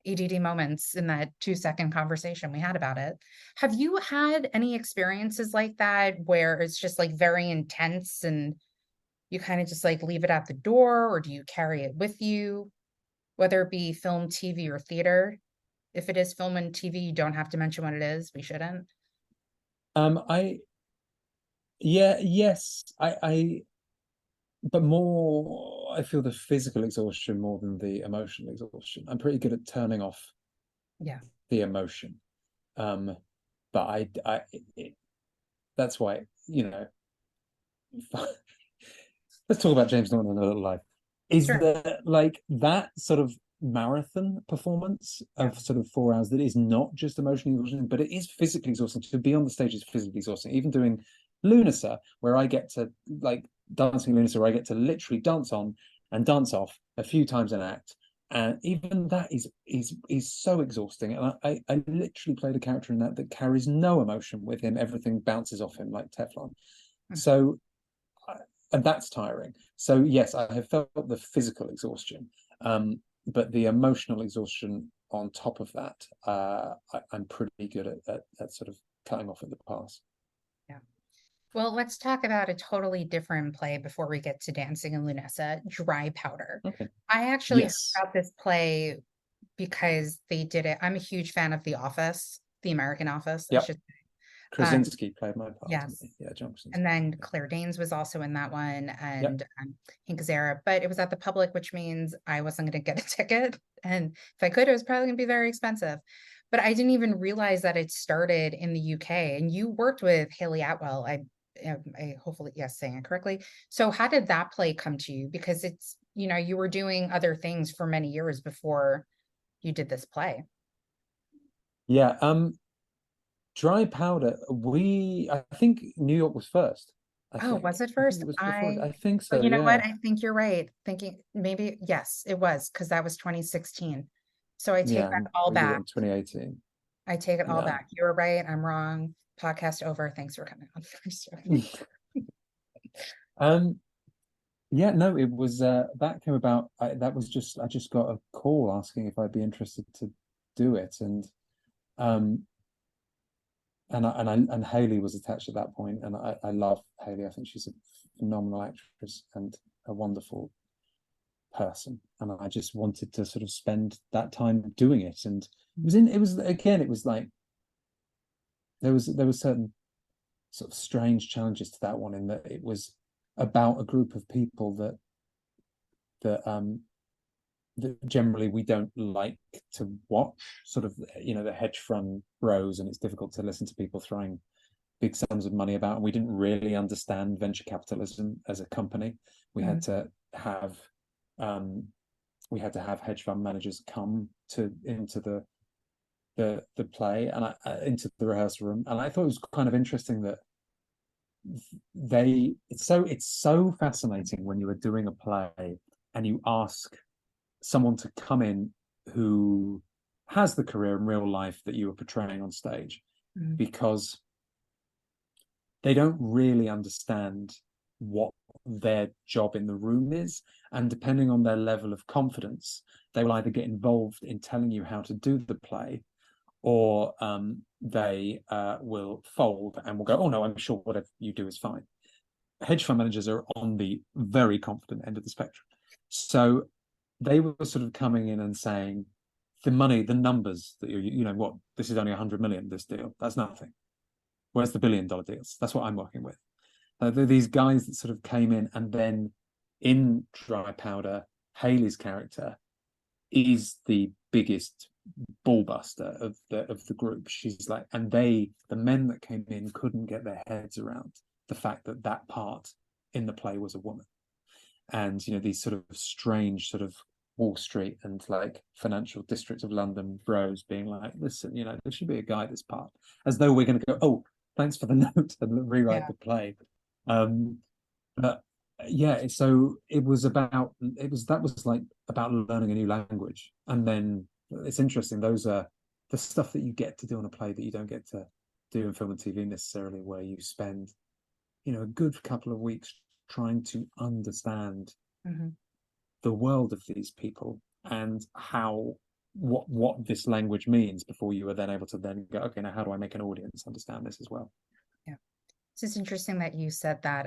ADD moments in that 2-second conversation we had about it. Have you had any experiences like that where it's just like very intense and you kind of just like leave it at the door, or do you carry it with you, whether it be film, TV, or theater? If it is film and TV, you don't have to mention what it is. We shouldn't. I yeah, yes, but more, I feel the physical exhaustion more than the emotional exhaustion. I'm pretty good at turning off Yeah, the emotion. Um, but that's why, let's talk about James Norton in A Little Life. Is sure. there like that sort of marathon performance Yeah, of sort of 4 hours that is not just emotionally exhausting, but it is physically exhausting. To be on the stage is physically exhausting. Even doing Lunasa, where I get to like dancing Lunasa, where I get to literally dance on and dance off a few times an act. And even that is so exhausting. And I literally played a character in that carries no emotion with him. Everything bounces off him like Teflon. mm, So and that's tiring. So yes, I have felt the physical exhaustion, but the emotional exhaustion on top of that, I'm pretty good at sort of cutting off at the pass. yeah. Well, let's talk about a totally different play before we get to Dancing in Lunessa, Dry Powder. Okay. I actually heard Yes. about this play because they did it. I'm a huge fan of The Office, The American Office, I Yep. should say. Krasinski played my part. Yes. Yeah, John Krasinski. And then Yeah. Claire Danes was also in that one, Yep. and Hank Azaria, but it was at the public, which means I wasn't going to get a ticket. And if I could, it was probably going to be very expensive. but I didn't even realize that it started in the UK and you worked with Haley Atwell. I hopefully, yes, saying it correctly. So how did that play come to you? Because it's, you were doing other things for many years before you did this play. Yeah, dry powder. I think New York was first. I Oh, was think. it I think first? it was before. I think But so. you know what? Yeah, I think you're right. Thinking maybe, yes, it was because that was 2016. So I take yeah. that all We did it back. in 2018. I take it all Yeah. back. You were right. I'm wrong. Podcast over. Thanks for coming on first. Um. Yeah. No. It was. That came about. That was just. I just got a call asking if I'd be interested to do it, um. And Haley was attached at that point, and I love Haley. I think she's a phenomenal actress and a wonderful person, and I just wanted to sort of spend that time doing it. And it was again, it was like there was certain sort of strange challenges to that one in that it was about a group of people that that generally we don't like to watch, sort of, the hedge fund bros, and it's difficult to listen to people throwing big sums of money about, and we didn't really understand venture capitalism as a company. We had Mhm. to have um, we had to have hedge fund managers come to into the play and into the rehearsal room, and I thought it was kind of interesting that it's so fascinating when you are doing a play and you ask someone to come in who has the career in real life that you are portraying on stage, Mhm. because they don't really understand what their job in the room is. And depending on their level of confidence, they will either get involved in telling you how to do the play, or they will fold and will go, oh no, I'm sure whatever you do is fine. Hedge fund managers are on the very confident end of the spectrum. So they were sort of coming in and saying, the money, the numbers that what, this is only 100 million, this deal, that's nothing. Where's the $1 billion deals? That's what I'm working with. These guys that sort of came in, and then in Dry Powder, Haley's character is the biggest ballbuster of the group. She's like, and the men that came in couldn't get their heads around the fact that that part in the play was a woman. And these sort of strange sort of Wall Street and like financial district of London bros being like, listen, there should be a guy this part, as though we're going to go, oh, thanks for the note, and rewrite Yeah. the play. Um, but yeah, so that was like about learning a new language. And then it's interesting, those are the stuff that you get to do on a play that you don't get to do in film and TV necessarily, where you spend a good couple of weeks trying to understand Mhm. the world of these people and how what this language means, before you are then able to then go, okay, now how do I make an audience understand this as well? Yeah. It's just interesting that you said that,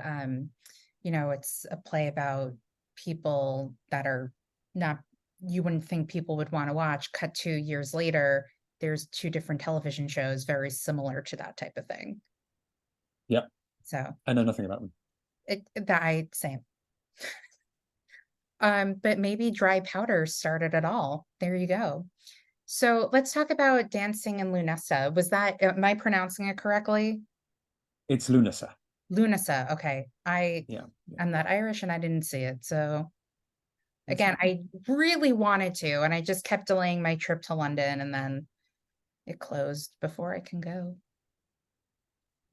it's a play about people that are not, you wouldn't think people would want to watch. Cut 2 years later, there's two different television shows very similar to that type of thing. Yep. So I know nothing about them. same. But maybe dry powder started it all. There you go. So let's talk about dancing in Lunessa. Am I pronouncing it correctly? It's Lunasa. Lunasa. Okay. Yeah, yeah. I'm not Irish and I didn't see it. So That's again, okay. I really wanted to, and I just kept delaying my trip to London and then it closed before I can go.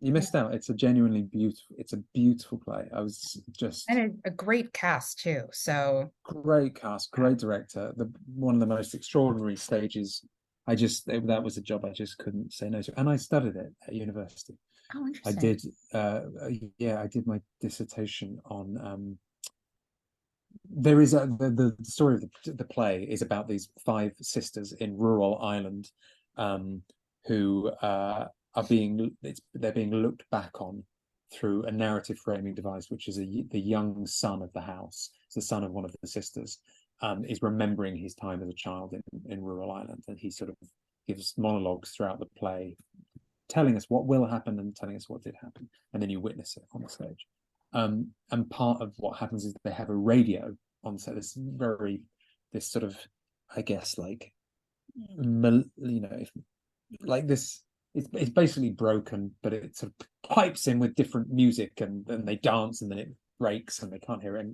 You And, missed out. It's a beautiful play. I was and just a great cast too. So great cast, yeah. great director. One of the most extraordinary stages. That was a job I just couldn't say no to. And I studied it at university. Oh, I interesting. did, yeah, I did my dissertation on. There is the story of the play is about these five sisters in rural Ireland, um, who they're being looked back on through a narrative framing device, which is the young son of the house, it's the son of one of the sisters, is remembering his time as a child in rural Ireland, and he sort of gives monologues throughout the play, telling us what will happen and telling us what did happen, and then you witness it on the stage. And part of what happens is they have a radio on set. This sort of, I guess, like, like this. It's basically broken, but it sort of pipes in with different music, and then they dance, and then it breaks, and they can't hear it.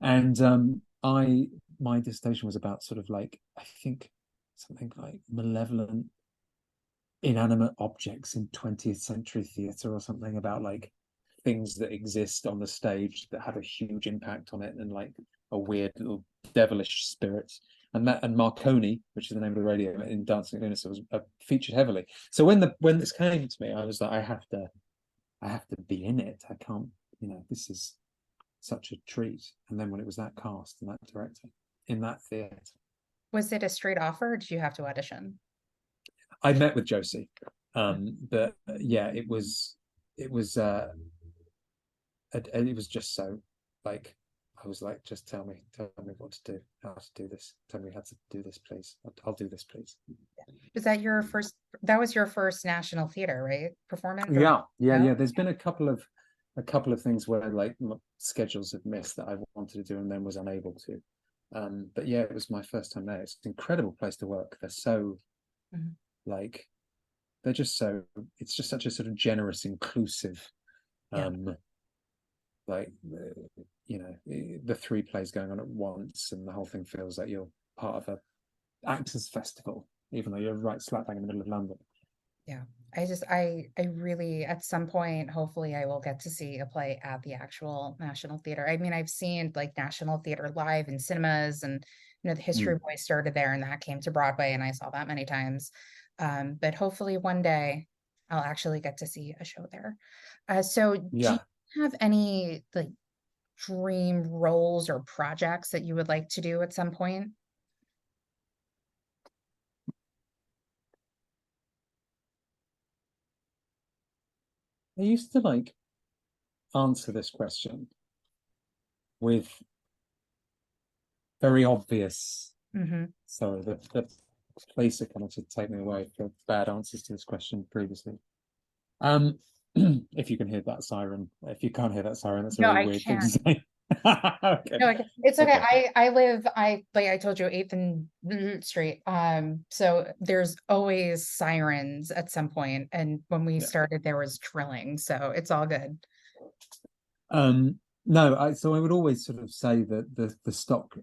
And I my dissertation was about sort of like, I think something like malevolent inanimate objects in 20th century theatre, or something about like things that exist on the stage that had a huge impact on it, and like a weird little devilish spirits. And Marconi, which is the name of the radio in Dancing at Lughnasa, was featured heavily. So when this came to me, I was like, I have to be in it. I can't, this is such a treat. And then when it was that cast and that director in that theatre, Was it a straight offer or did you have to audition? I met with Josie. But yeah, it was it was just so like, I was like, just tell me what to do, how to do this, tell me how to do this, please. I'll do this, please. Was that your first, that was your first national theater, right? Performance or Yeah. no? There's been a couple of things where like schedules have missed that I wanted to do and then was unable to. But yeah, it was my first time there. It's an incredible place to work. They're so Mhm. like, they're just so, it's just such a sort of generous, inclusive, Yeah. like the three plays going on at once, and the whole thing feels like you're part of a actors festival, even though you're right slap bang in the middle of London. Yeah. I really, at some point, hopefully I will get to see a play at the actual National Theater. I mean, I've seen like National Theater live in cinemas, and the History Mm. Boy started there and that came to Broadway and I saw that many times. But hopefully one day I'll actually get to see a show there. So do you Yeah, have any like dream roles or projects that you would like to do at some point? I used to like answer this question with very obvious. Hmm. Sorry, the place are kind of to take me away for bad answers to this question previously. Um, if you can hear that siren, if you can't hear that siren, that's a No, really I weird thing to can. say. Okay, No, it's okay. okay, I live, like I told you, 8th and Street. So there's always sirens at some point, and when we yeah. started, there was drilling, so it's all good. No, so I would always sort of say that the stock.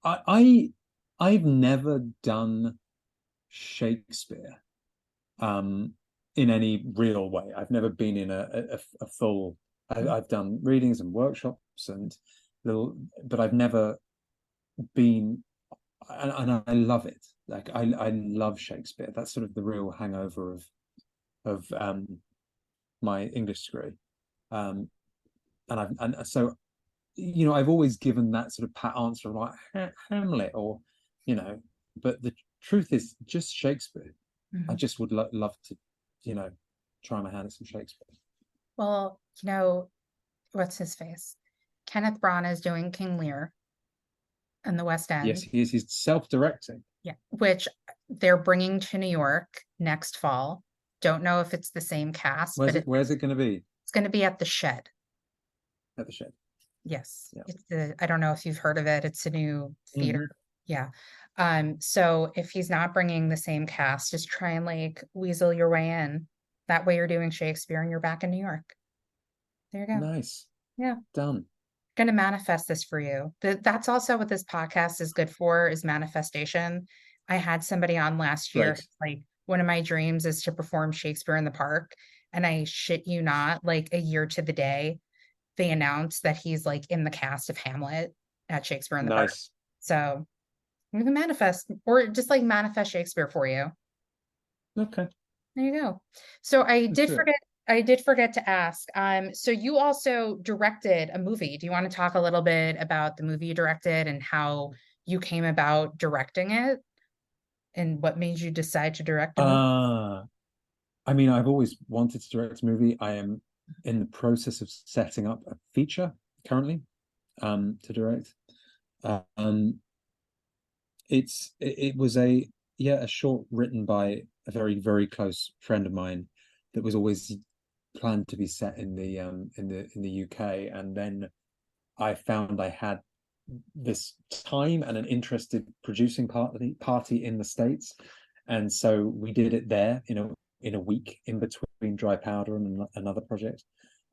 I I've never done Shakespeare in any real way. I've never been in a full. I've done readings and workshops and little, but I've never been, and I love it. Like I love Shakespeare. That's sort of the real hangover of my English degree. Um, and so I've always given that sort of pat answer of like Hamlet, or but the truth is just Shakespeare. I Mhm. just would love to, you know, try my hand at some Shakespeare. Well, what's his face? Kenneth Branagh is doing King Lear in the West Yes, End. he is. He's self-directing. Yeah, which they're bringing to New York next fall. Don't know if it's the same cast, but Where's it going to be? it's going to be at the Shed. At the shed. Yes, Yeah. I don't know if you've heard of it. It's a new theater. Mm-hmm. Yeah. So if he's not bringing the same cast, just try and like weasel your way in. That way you're doing Shakespeare and you're back in New York. There you go. Nice. Yeah. Done. Gonna manifest this for you. That's also what this podcast is good for, is manifestation. I had somebody on last year, Great. like one of my dreams is to perform Shakespeare in the Park. And I shit you not, like a year to the day, they announced that he's like in the cast of Hamlet at Shakespeare in the Park. Nice. So you can manifest or just like manifest Shakespeare for you. Okay. There you go. So Let's do it. I did forget to ask. So you also directed a movie. Do you want to talk a little bit about the movie you directed and how you came about directing it and what made you decide to direct a movie? Uh, I mean, I've always wanted to direct a movie. I am in the process of setting up a feature currently, to direct. Um, it was a short written by a very, very close friend of mine that was always planned to be set in the UK, and then I found I had this time and an interested producing party in the States, And so we did it there in a week in between Dry Powder and another project.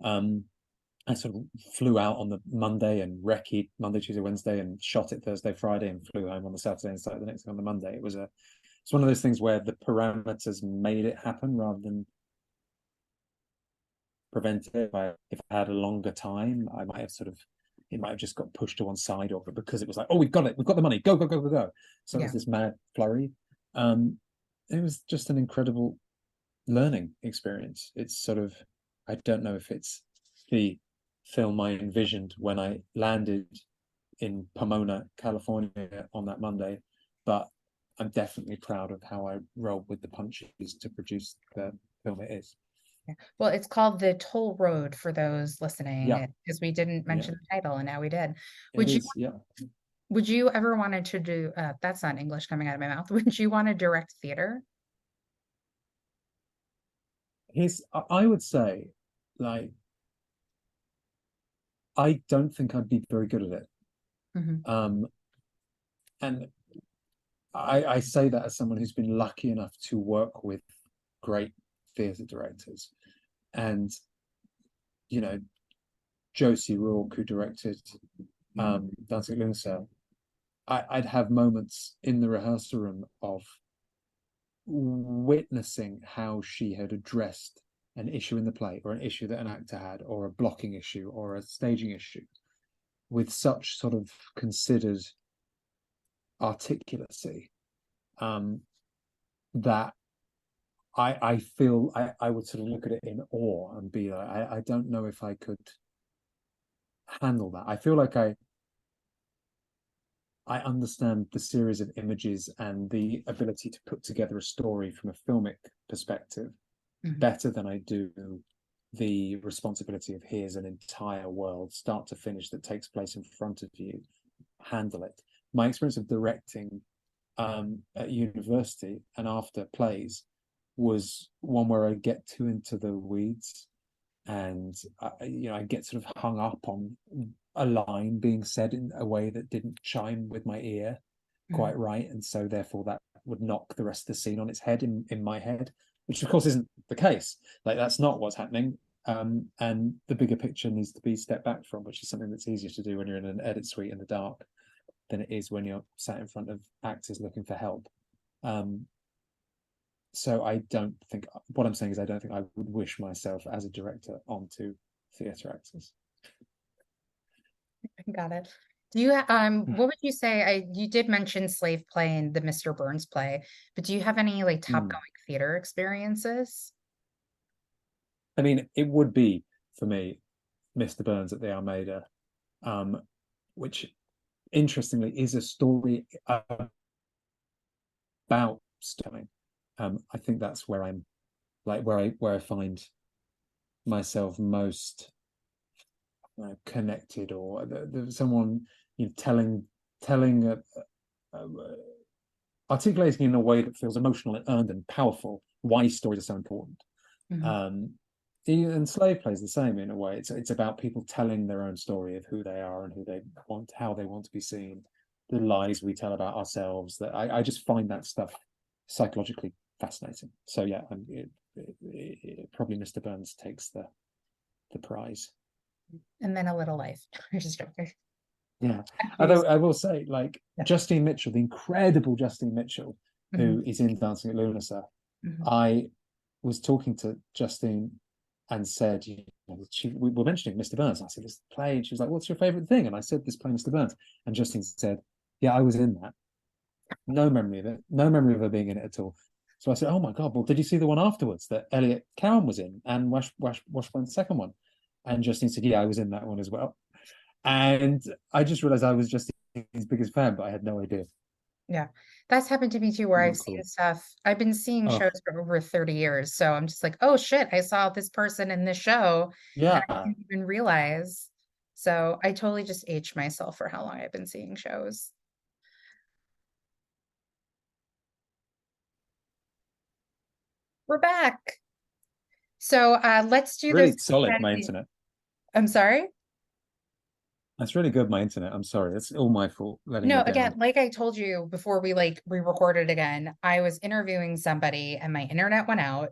I sort of flew out on the Monday and recce Monday, Tuesday, Wednesday, and shot it Thursday, Friday, and flew home on the Saturday and started the next thing on the Monday. It's one of those things where the parameters made it happen rather than prevent it. If I had a longer time, it might have just got pushed to one side, or because it was like, oh, we've got it, we've got the money, go, go, go, go, go. So it was Yeah. this mad flurry. It was just an incredible learning experience. It's sort of, I don't know if it's the film I envisioned when I landed in Pomona, California on that Monday, but I'm definitely proud of how I rolled with the punches to produce the film it is. Yeah. Well, it's called The Toll Road for those Yeah, listening, because we didn't yeah, mention the title and now we did. it Would you is. Yeah. would you ever wanted to do that's not English coming out of my mouth. Would you want to direct theater? I would say, like, I don't think I'd be very good at it. Hmm. Um, and I say that as someone who's been lucky enough to work with great theatre directors. And, you know, Josie Rourke, who directed Dancing at Lughnasa, I'd have moments in the rehearsal room of witnessing how she had addressed an issue in the play, or an issue that an actor had, or a blocking issue, or a staging issue, with such sort of considered articulacy, that I feel I would sort of look at it in awe and be like, I don't know if I could handle that. I feel like I understand the series of images and the ability to put together a story from a filmic perspective Hmm. better than I do the responsibility of here's an entire world, start to finish, that takes place in front of you. Handle it. My experience of directing at university and after plays was one where I get too into the weeds, and I get sort of hung up on a line being said in a way that didn't chime with my ear Hmm. quite right, and so therefore that would knock the rest of the scene on its head in my head, which of course isn't the case. Like, that's not what's happening. And the bigger picture needs to be stepped back from, which is something that's easier to do when you're in an edit suite in the dark than it is when you're sat in front of actors looking for help. Um, so I don't think, what I'm saying is, I don't think I would wish myself as a director onto theatre actors. Got it. What would you say, you did mention Slave Play and the Mr. Burns play, but do you have any like top Mm. going theater experiences? I mean, it would be for me Mr. Burns at the Almeida, um, which interestingly is a story about storytelling. I think that's where I'm, like, where I find myself most connected, or someone, telling a, articulating in a way that feels emotional and earned and powerful why stories are so important. Hmm. Um, and Slave Play is the same in a way. It's about people telling their own story of who they are and who they want, how they want to be seen, the lies we tell about ourselves. That I just find that stuff psychologically fascinating. So yeah, probably Mr. Burns takes the prize. And then A Little Life. I'm just joking. Yeah. Although I will say, like, Justine Mitchell, the incredible Justine Mitchell, Hmm. who is in Dancing at Lughnasa, Hmm. I was talking to Justine and said, we were mentioning Mr. Burns. And I said, this play. And she was like, what's your favorite thing? And I said, this play, Mr. Burns. And Justine said, yeah, I was in that. No memory of it. No memory of her being in it at all. So I said, oh my God, well, did you see the one afterwards that Elliot Cowan was in, and Washburn's second one? And Justine said, yeah, I was in that one as well. And I just realized I was just his biggest fan, but I had no idea. Yeah, that's happened to me too, where I've Not seen cool. stuff. I've been seeing Oh, shows for over 30 years. So I'm just like, oh shit, I saw this person in this show and I yeah. didn't even realize. So I totally just aged myself for how long I've been seeing shows. We're back. So let's do this. Really solid, my internet. I'm sorry. That's really good, my internet. I'm sorry. It's all my fault letting No, you again, down. like I told you before we like re-recorded again, I was interviewing somebody and my internet went out.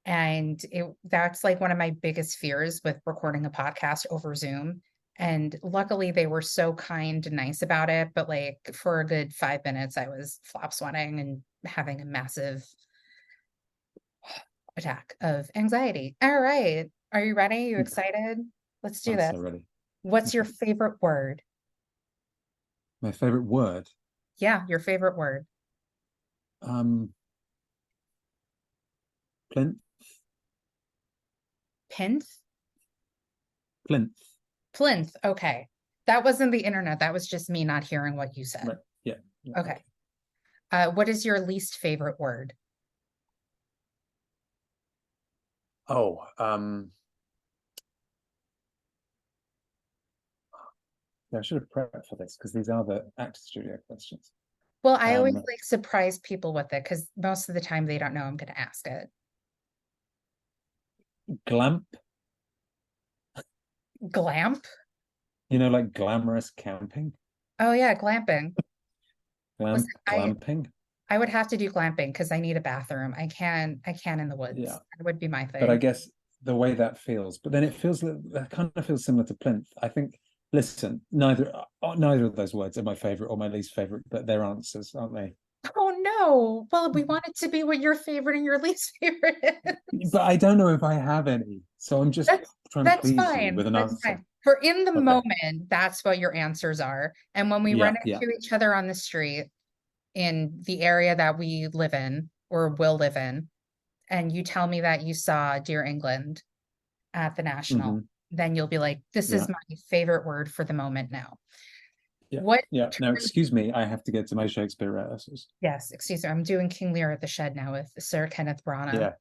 And that's like one of my biggest fears with recording a podcast over Zoom. And luckily they were so kind and nice about it. But like for a good 5 minutes, I was flop sweating and having a massive attack of anxiety. All right. Are you ready? You excited? Let's do I'm so this. ready. What's your Okay. favorite word? My favorite word. Yeah, your favorite word. Um, plinth. Plinth? Plinth. Plinth. Okay. That wasn't the internet. That was just me not hearing what you Right. said. Yeah. Yeah. Okay. Okay. What is your least favorite word? Oh, yeah, I should have prepped for this because these are the actor studio questions. Well, I always Um, like surprise people with it because most of the time they don't know I'm going to ask it. glamp. Glamp? Like glamorous camping. Oh yeah, glamping. Listen, Glamping. I would have to do glamping because I need a bathroom. I can in the Yeah. woods. That would be my But I thing. guess the way that feels, but then it feels that kind of feels similar to plinth. I think. Listen, neither of those words are my favorite or my least favorite, but they're answers, aren't they? Oh no. Well, we want it to be what your favorite and your least favorite is. But I don't know if I have any, so I'm just That's trying to that's please you fine. with an That's answer. fine. For in the Okay. moment, that's what your answers are. And when we run Yeah, yeah. into each other on the street in the area that we live in or will live in, and you tell me that you saw Dear England at the National, Hmm. then you'll be like, this is Yeah, my favorite word for the moment now. yeah, What yeah. Now, turns, excuse me, I have to get to my Shakespeare rehearsals. yes, excuse me, I'm doing King Lear at the Shed now with Sir Kenneth Branagh. Yeah, Yeah.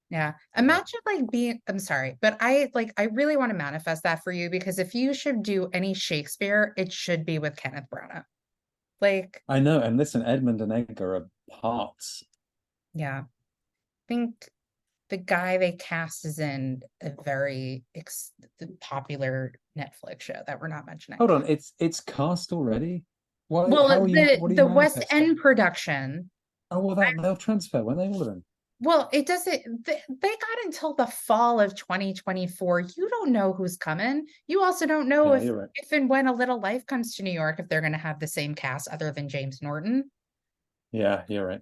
yeah. Imagine like being, I'm sorry, but I really want to manifest that for you because if you should do any Shakespeare, it should be with Kenneth Branagh. Like, I know. And listen, Edmund and Edgar are parts. yeah, I think the guy they cast is in a very popular Netflix show that we're not mentioning. Hold on, it's cast already. Why? Well, How are you? What are you the West manifesting? End production. Oh, well, that they'll transfer, when they all of them. Well, it doesn't, they got until the fall of 2024. You don't know who's coming. You also don't know Yeah, you're right. if and when A Little Life comes to New York, if they're going to have the same cast other than James Norton, Yeah, you're right.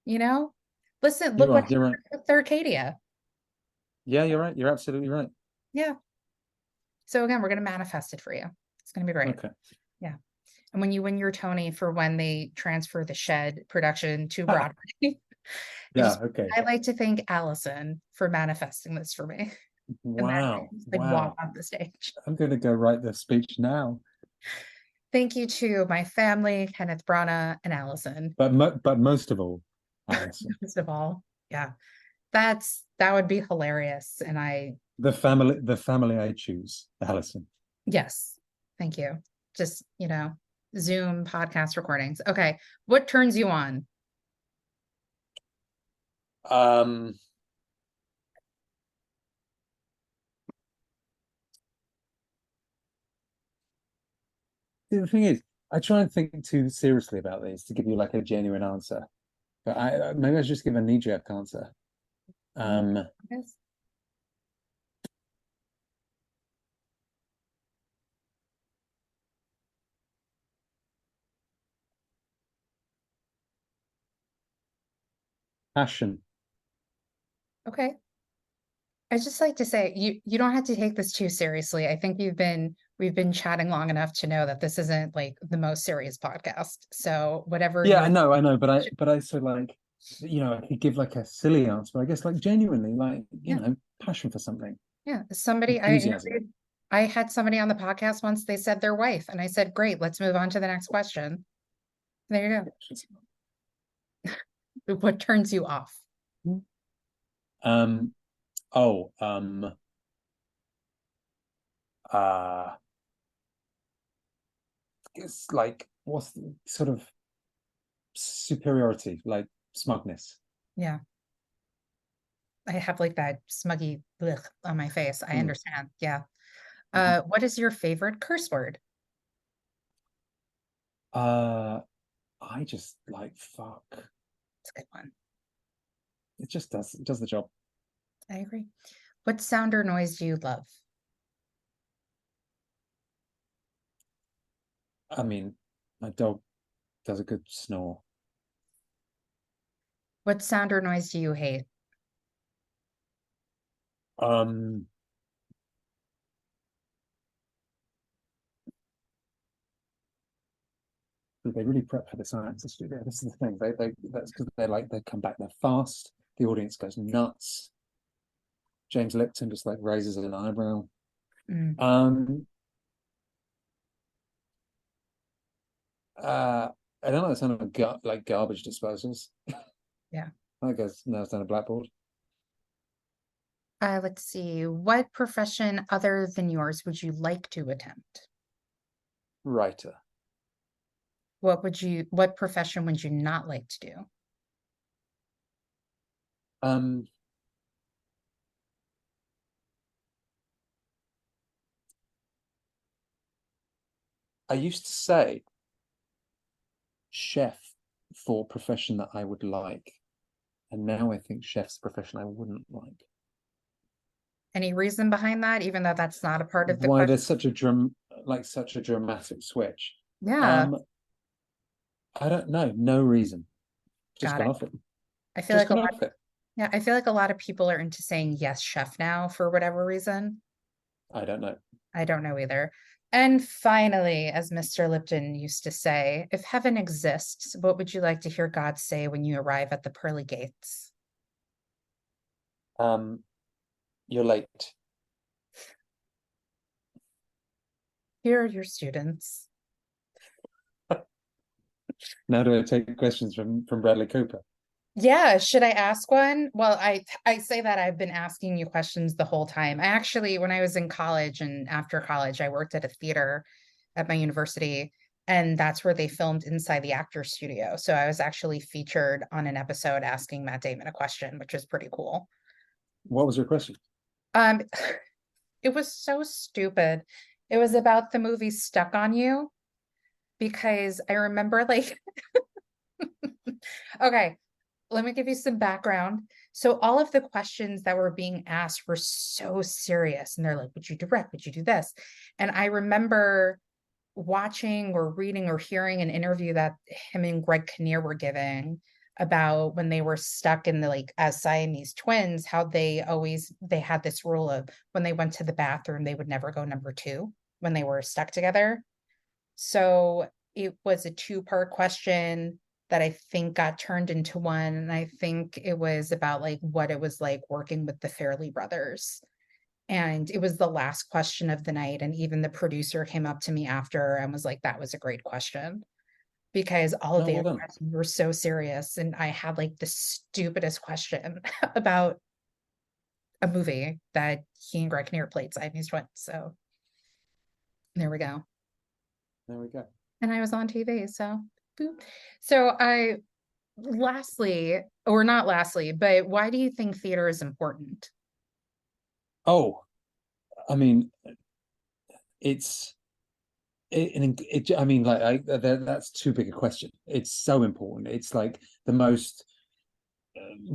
you know? Listen, You look what are. You're right. happened with Arcadia. Yeah, you're right. You're absolutely right. Yeah. So again, we're going to manifest it for you. It's going to be great. Okay. Yeah. And when you win your Tony for when they transfer the Shed production to Broadway, I Yeah. just Okay. I like to thank Allison for manifesting this for me. And then I Wow. just like walk Wow. on the stage. I'm going to go write the speech now. Thank you to my family, Kenneth Branagh and Allison. But most of all, Alison, Most of all. Yeah. That would be hilarious. And the family I choose, Alison. yes, thank you. Just, Zoom podcast recordings. Okay. What turns you on? Um, the thing is, I try and think too seriously about these to give you like a genuine answer. But maybe I should just give a knee-jerk answer. Mm, Um, yes. passion. Okay. I just like to say you don't have to take this too seriously. I think we've been chatting long enough to know that this isn't like the most serious podcast. So whatever Yeah, you I know, but I so like, I could give like a silly answer, but I guess like genuinely, like, yeah, passion for something, yeah. Somebody I enthusiasm. interviewed, I had somebody on the podcast once, they said their wife, and I said, great, let's move on to the next question. There you go. What turns you off? Um, oh, uh, it's like what's the sort of superiority, like smugness. Yeah. I have like that smuggy blech on my face. I Mm. understand. Yeah. Mhm. What is your favorite curse word? Uh, I just like fuck. It's a good one. It does the job. I agree. What sound or noise do you love? I mean, my dog does a good snore. What sound or noise do you hate? Um, they really prep for the science studio. This is the thing. That's because they come back, they're fast. The audience goes nuts. James Lipton just like raises an eyebrow. Mm, Um, uh, I don't know. It sounded like garbage disposals. yeah. I guess now it's down a blackboard. Let's see. What profession other than yours would you like to attempt? Writer. What profession would you not like to do? Um, I used to say chef for profession that I would like, and now I think chef's a profession I wouldn't like. Any reason behind that, even though that's not a part of the Why question? there's such a dramatic switch? Yeah, Um, I don't know. No reason. Just got gone it. off it. I feel Just like a gone lot, off it. yeah, I feel like a lot of people are into saying yes, chef now for whatever reason. I don't know. I don't know either. And finally, as Mr. Lipton used to say, if heaven exists, what would you like to hear God say when you arrive at the pearly gates? Um, you're late. Here are your students. Now do I take questions from Bradley Cooper? Yeah, should I ask one? Well, I say that I've been asking you questions the whole time. I actually, when I was in college and after college, I worked at a theater at my university, and that's where they filmed inside the actor's studio. So I was actually featured on an episode asking Matt Damon a question, which was pretty cool. What was your question? Um, it was so stupid. It was about the movie Stuck on You because I remember like okay, let me give you some background. So all of the questions that were being asked were so serious. And they're like, would you direct? Would you do this? And I remember watching or reading or hearing an interview that him and Greg Kinnear were giving about when they were stuck in the like as Siamese twins, how they had this rule of when they went to the bathroom, they would never go number two when they were stuck together. So it was a two-part question that I think got turned into one. And I think it was about like what it was like working with the Fairley brothers. And it was the last question of the night. And even the producer came up to me after and was like, that was a great question because all of No, the well other done. questions were so serious. And I had like the stupidest question about a movie that he and Greg Kinnear played Siamese twins. So there we go. There we go. And I was on TV. So boop. So I lastly, or not lastly, but why do you think theater is important? Oh, I mean, it's I mean, that's too big a question. It's so important. It's like the most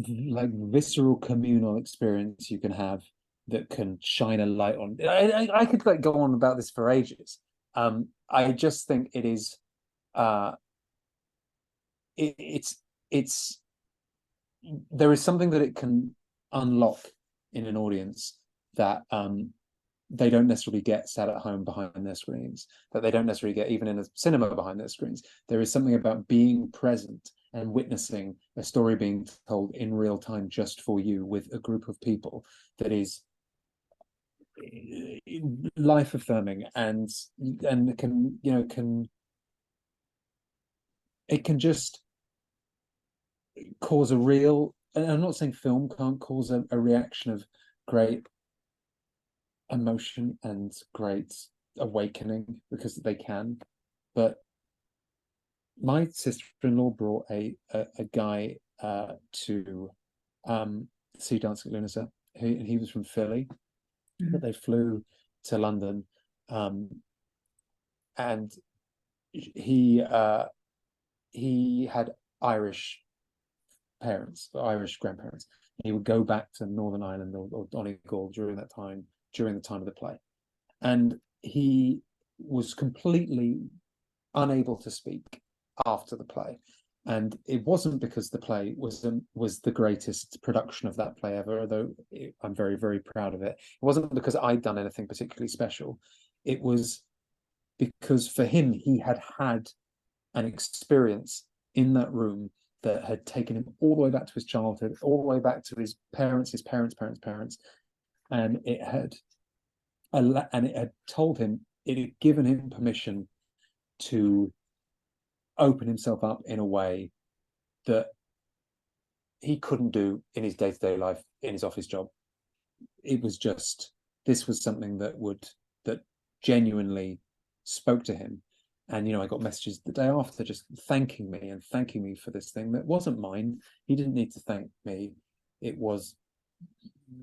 like visceral communal experience you can have that can shine a light on. I could like go on about this for ages. I just think it is uh it's there is something that it can unlock in an audience that they don't necessarily get sat at home behind their screens, that they don't necessarily get even in a cinema behind their screens. There is something about being present and witnessing a story being told in real time just for you with a group of people that is life affirming and can it can just cause a real, and I'm not saying film can't cause a reaction of great emotion and great awakening because they can. But my sister-in-law brought a guy to see Dancing at Lughnasa. He was from Philly, Mhm. but they flew to London, um, and he had Irish parents, Irish grandparents. He would go back to Northern Ireland or Donegal during the time of the play, and he was completely unable to speak after the play. And it wasn't because the play was the greatest production of that play ever, although I'm very, very proud of it. It wasn't because I'd done anything particularly special. It was because for him, he had had an experience in that room that had taken him all the way back to his childhood, all the way back to his parents, parents, and it had told him, it had given him permission to open himself up in a way that he couldn't do in his day-to-day life, in his office job. It was just, this was something that genuinely spoke to him. And I got messages the day after just thanking me for this thing that wasn't mine. He didn't need to thank me. It was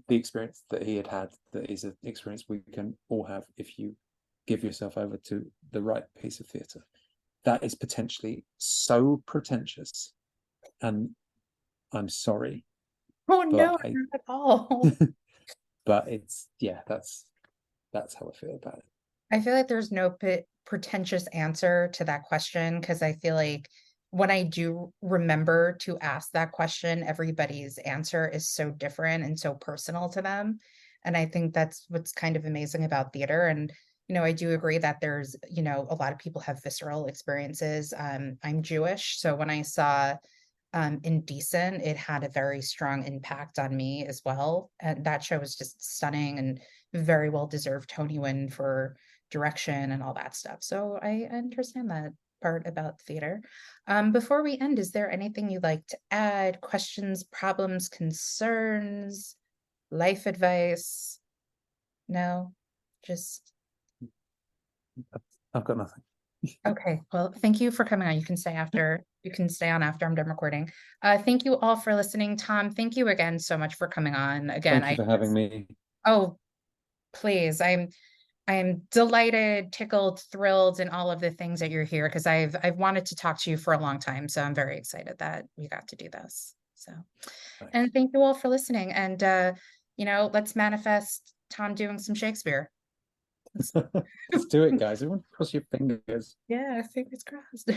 the experience that he had had, that is an experience we can all have if you give yourself over to the right piece of theatre. That is potentially so pretentious, and I'm sorry, Oh but no, not at all. but it's, yeah, that's how I feel about it. I feel like there's no pretentious answer to that question because I feel like when I do remember to ask that question, everybody's answer is so different and so personal to them. And I think that's what's kind of amazing about theater. And, I do agree that there's, a lot of people have visceral experiences. I'm Jewish. So when I saw Indecent, it had a very strong impact on me as well. And that show was just stunning and very well deserved Tony win for direction and all that stuff. So I understand that part about theater. Before we end, is there anything you'd like to add? Questions, problems, concerns, life advice? No, just I've got nothing. okay. Well, thank you for coming on. You can stay after. You can stay on after I'm done recording. Thank you all for listening. Tom, thank you again so much for coming on. Again, Thank you for having me. oh, please. I am delighted, tickled, thrilled, and all of the things that you're here because I've wanted to talk to you for a long time. So I'm very excited that we got to do this. So, and Thanks. thank you all for listening. And let's manifest Tom doing some Shakespeare. Let's, Let's do it, guys. Everyone cross your fingers. yeah, fingers crossed.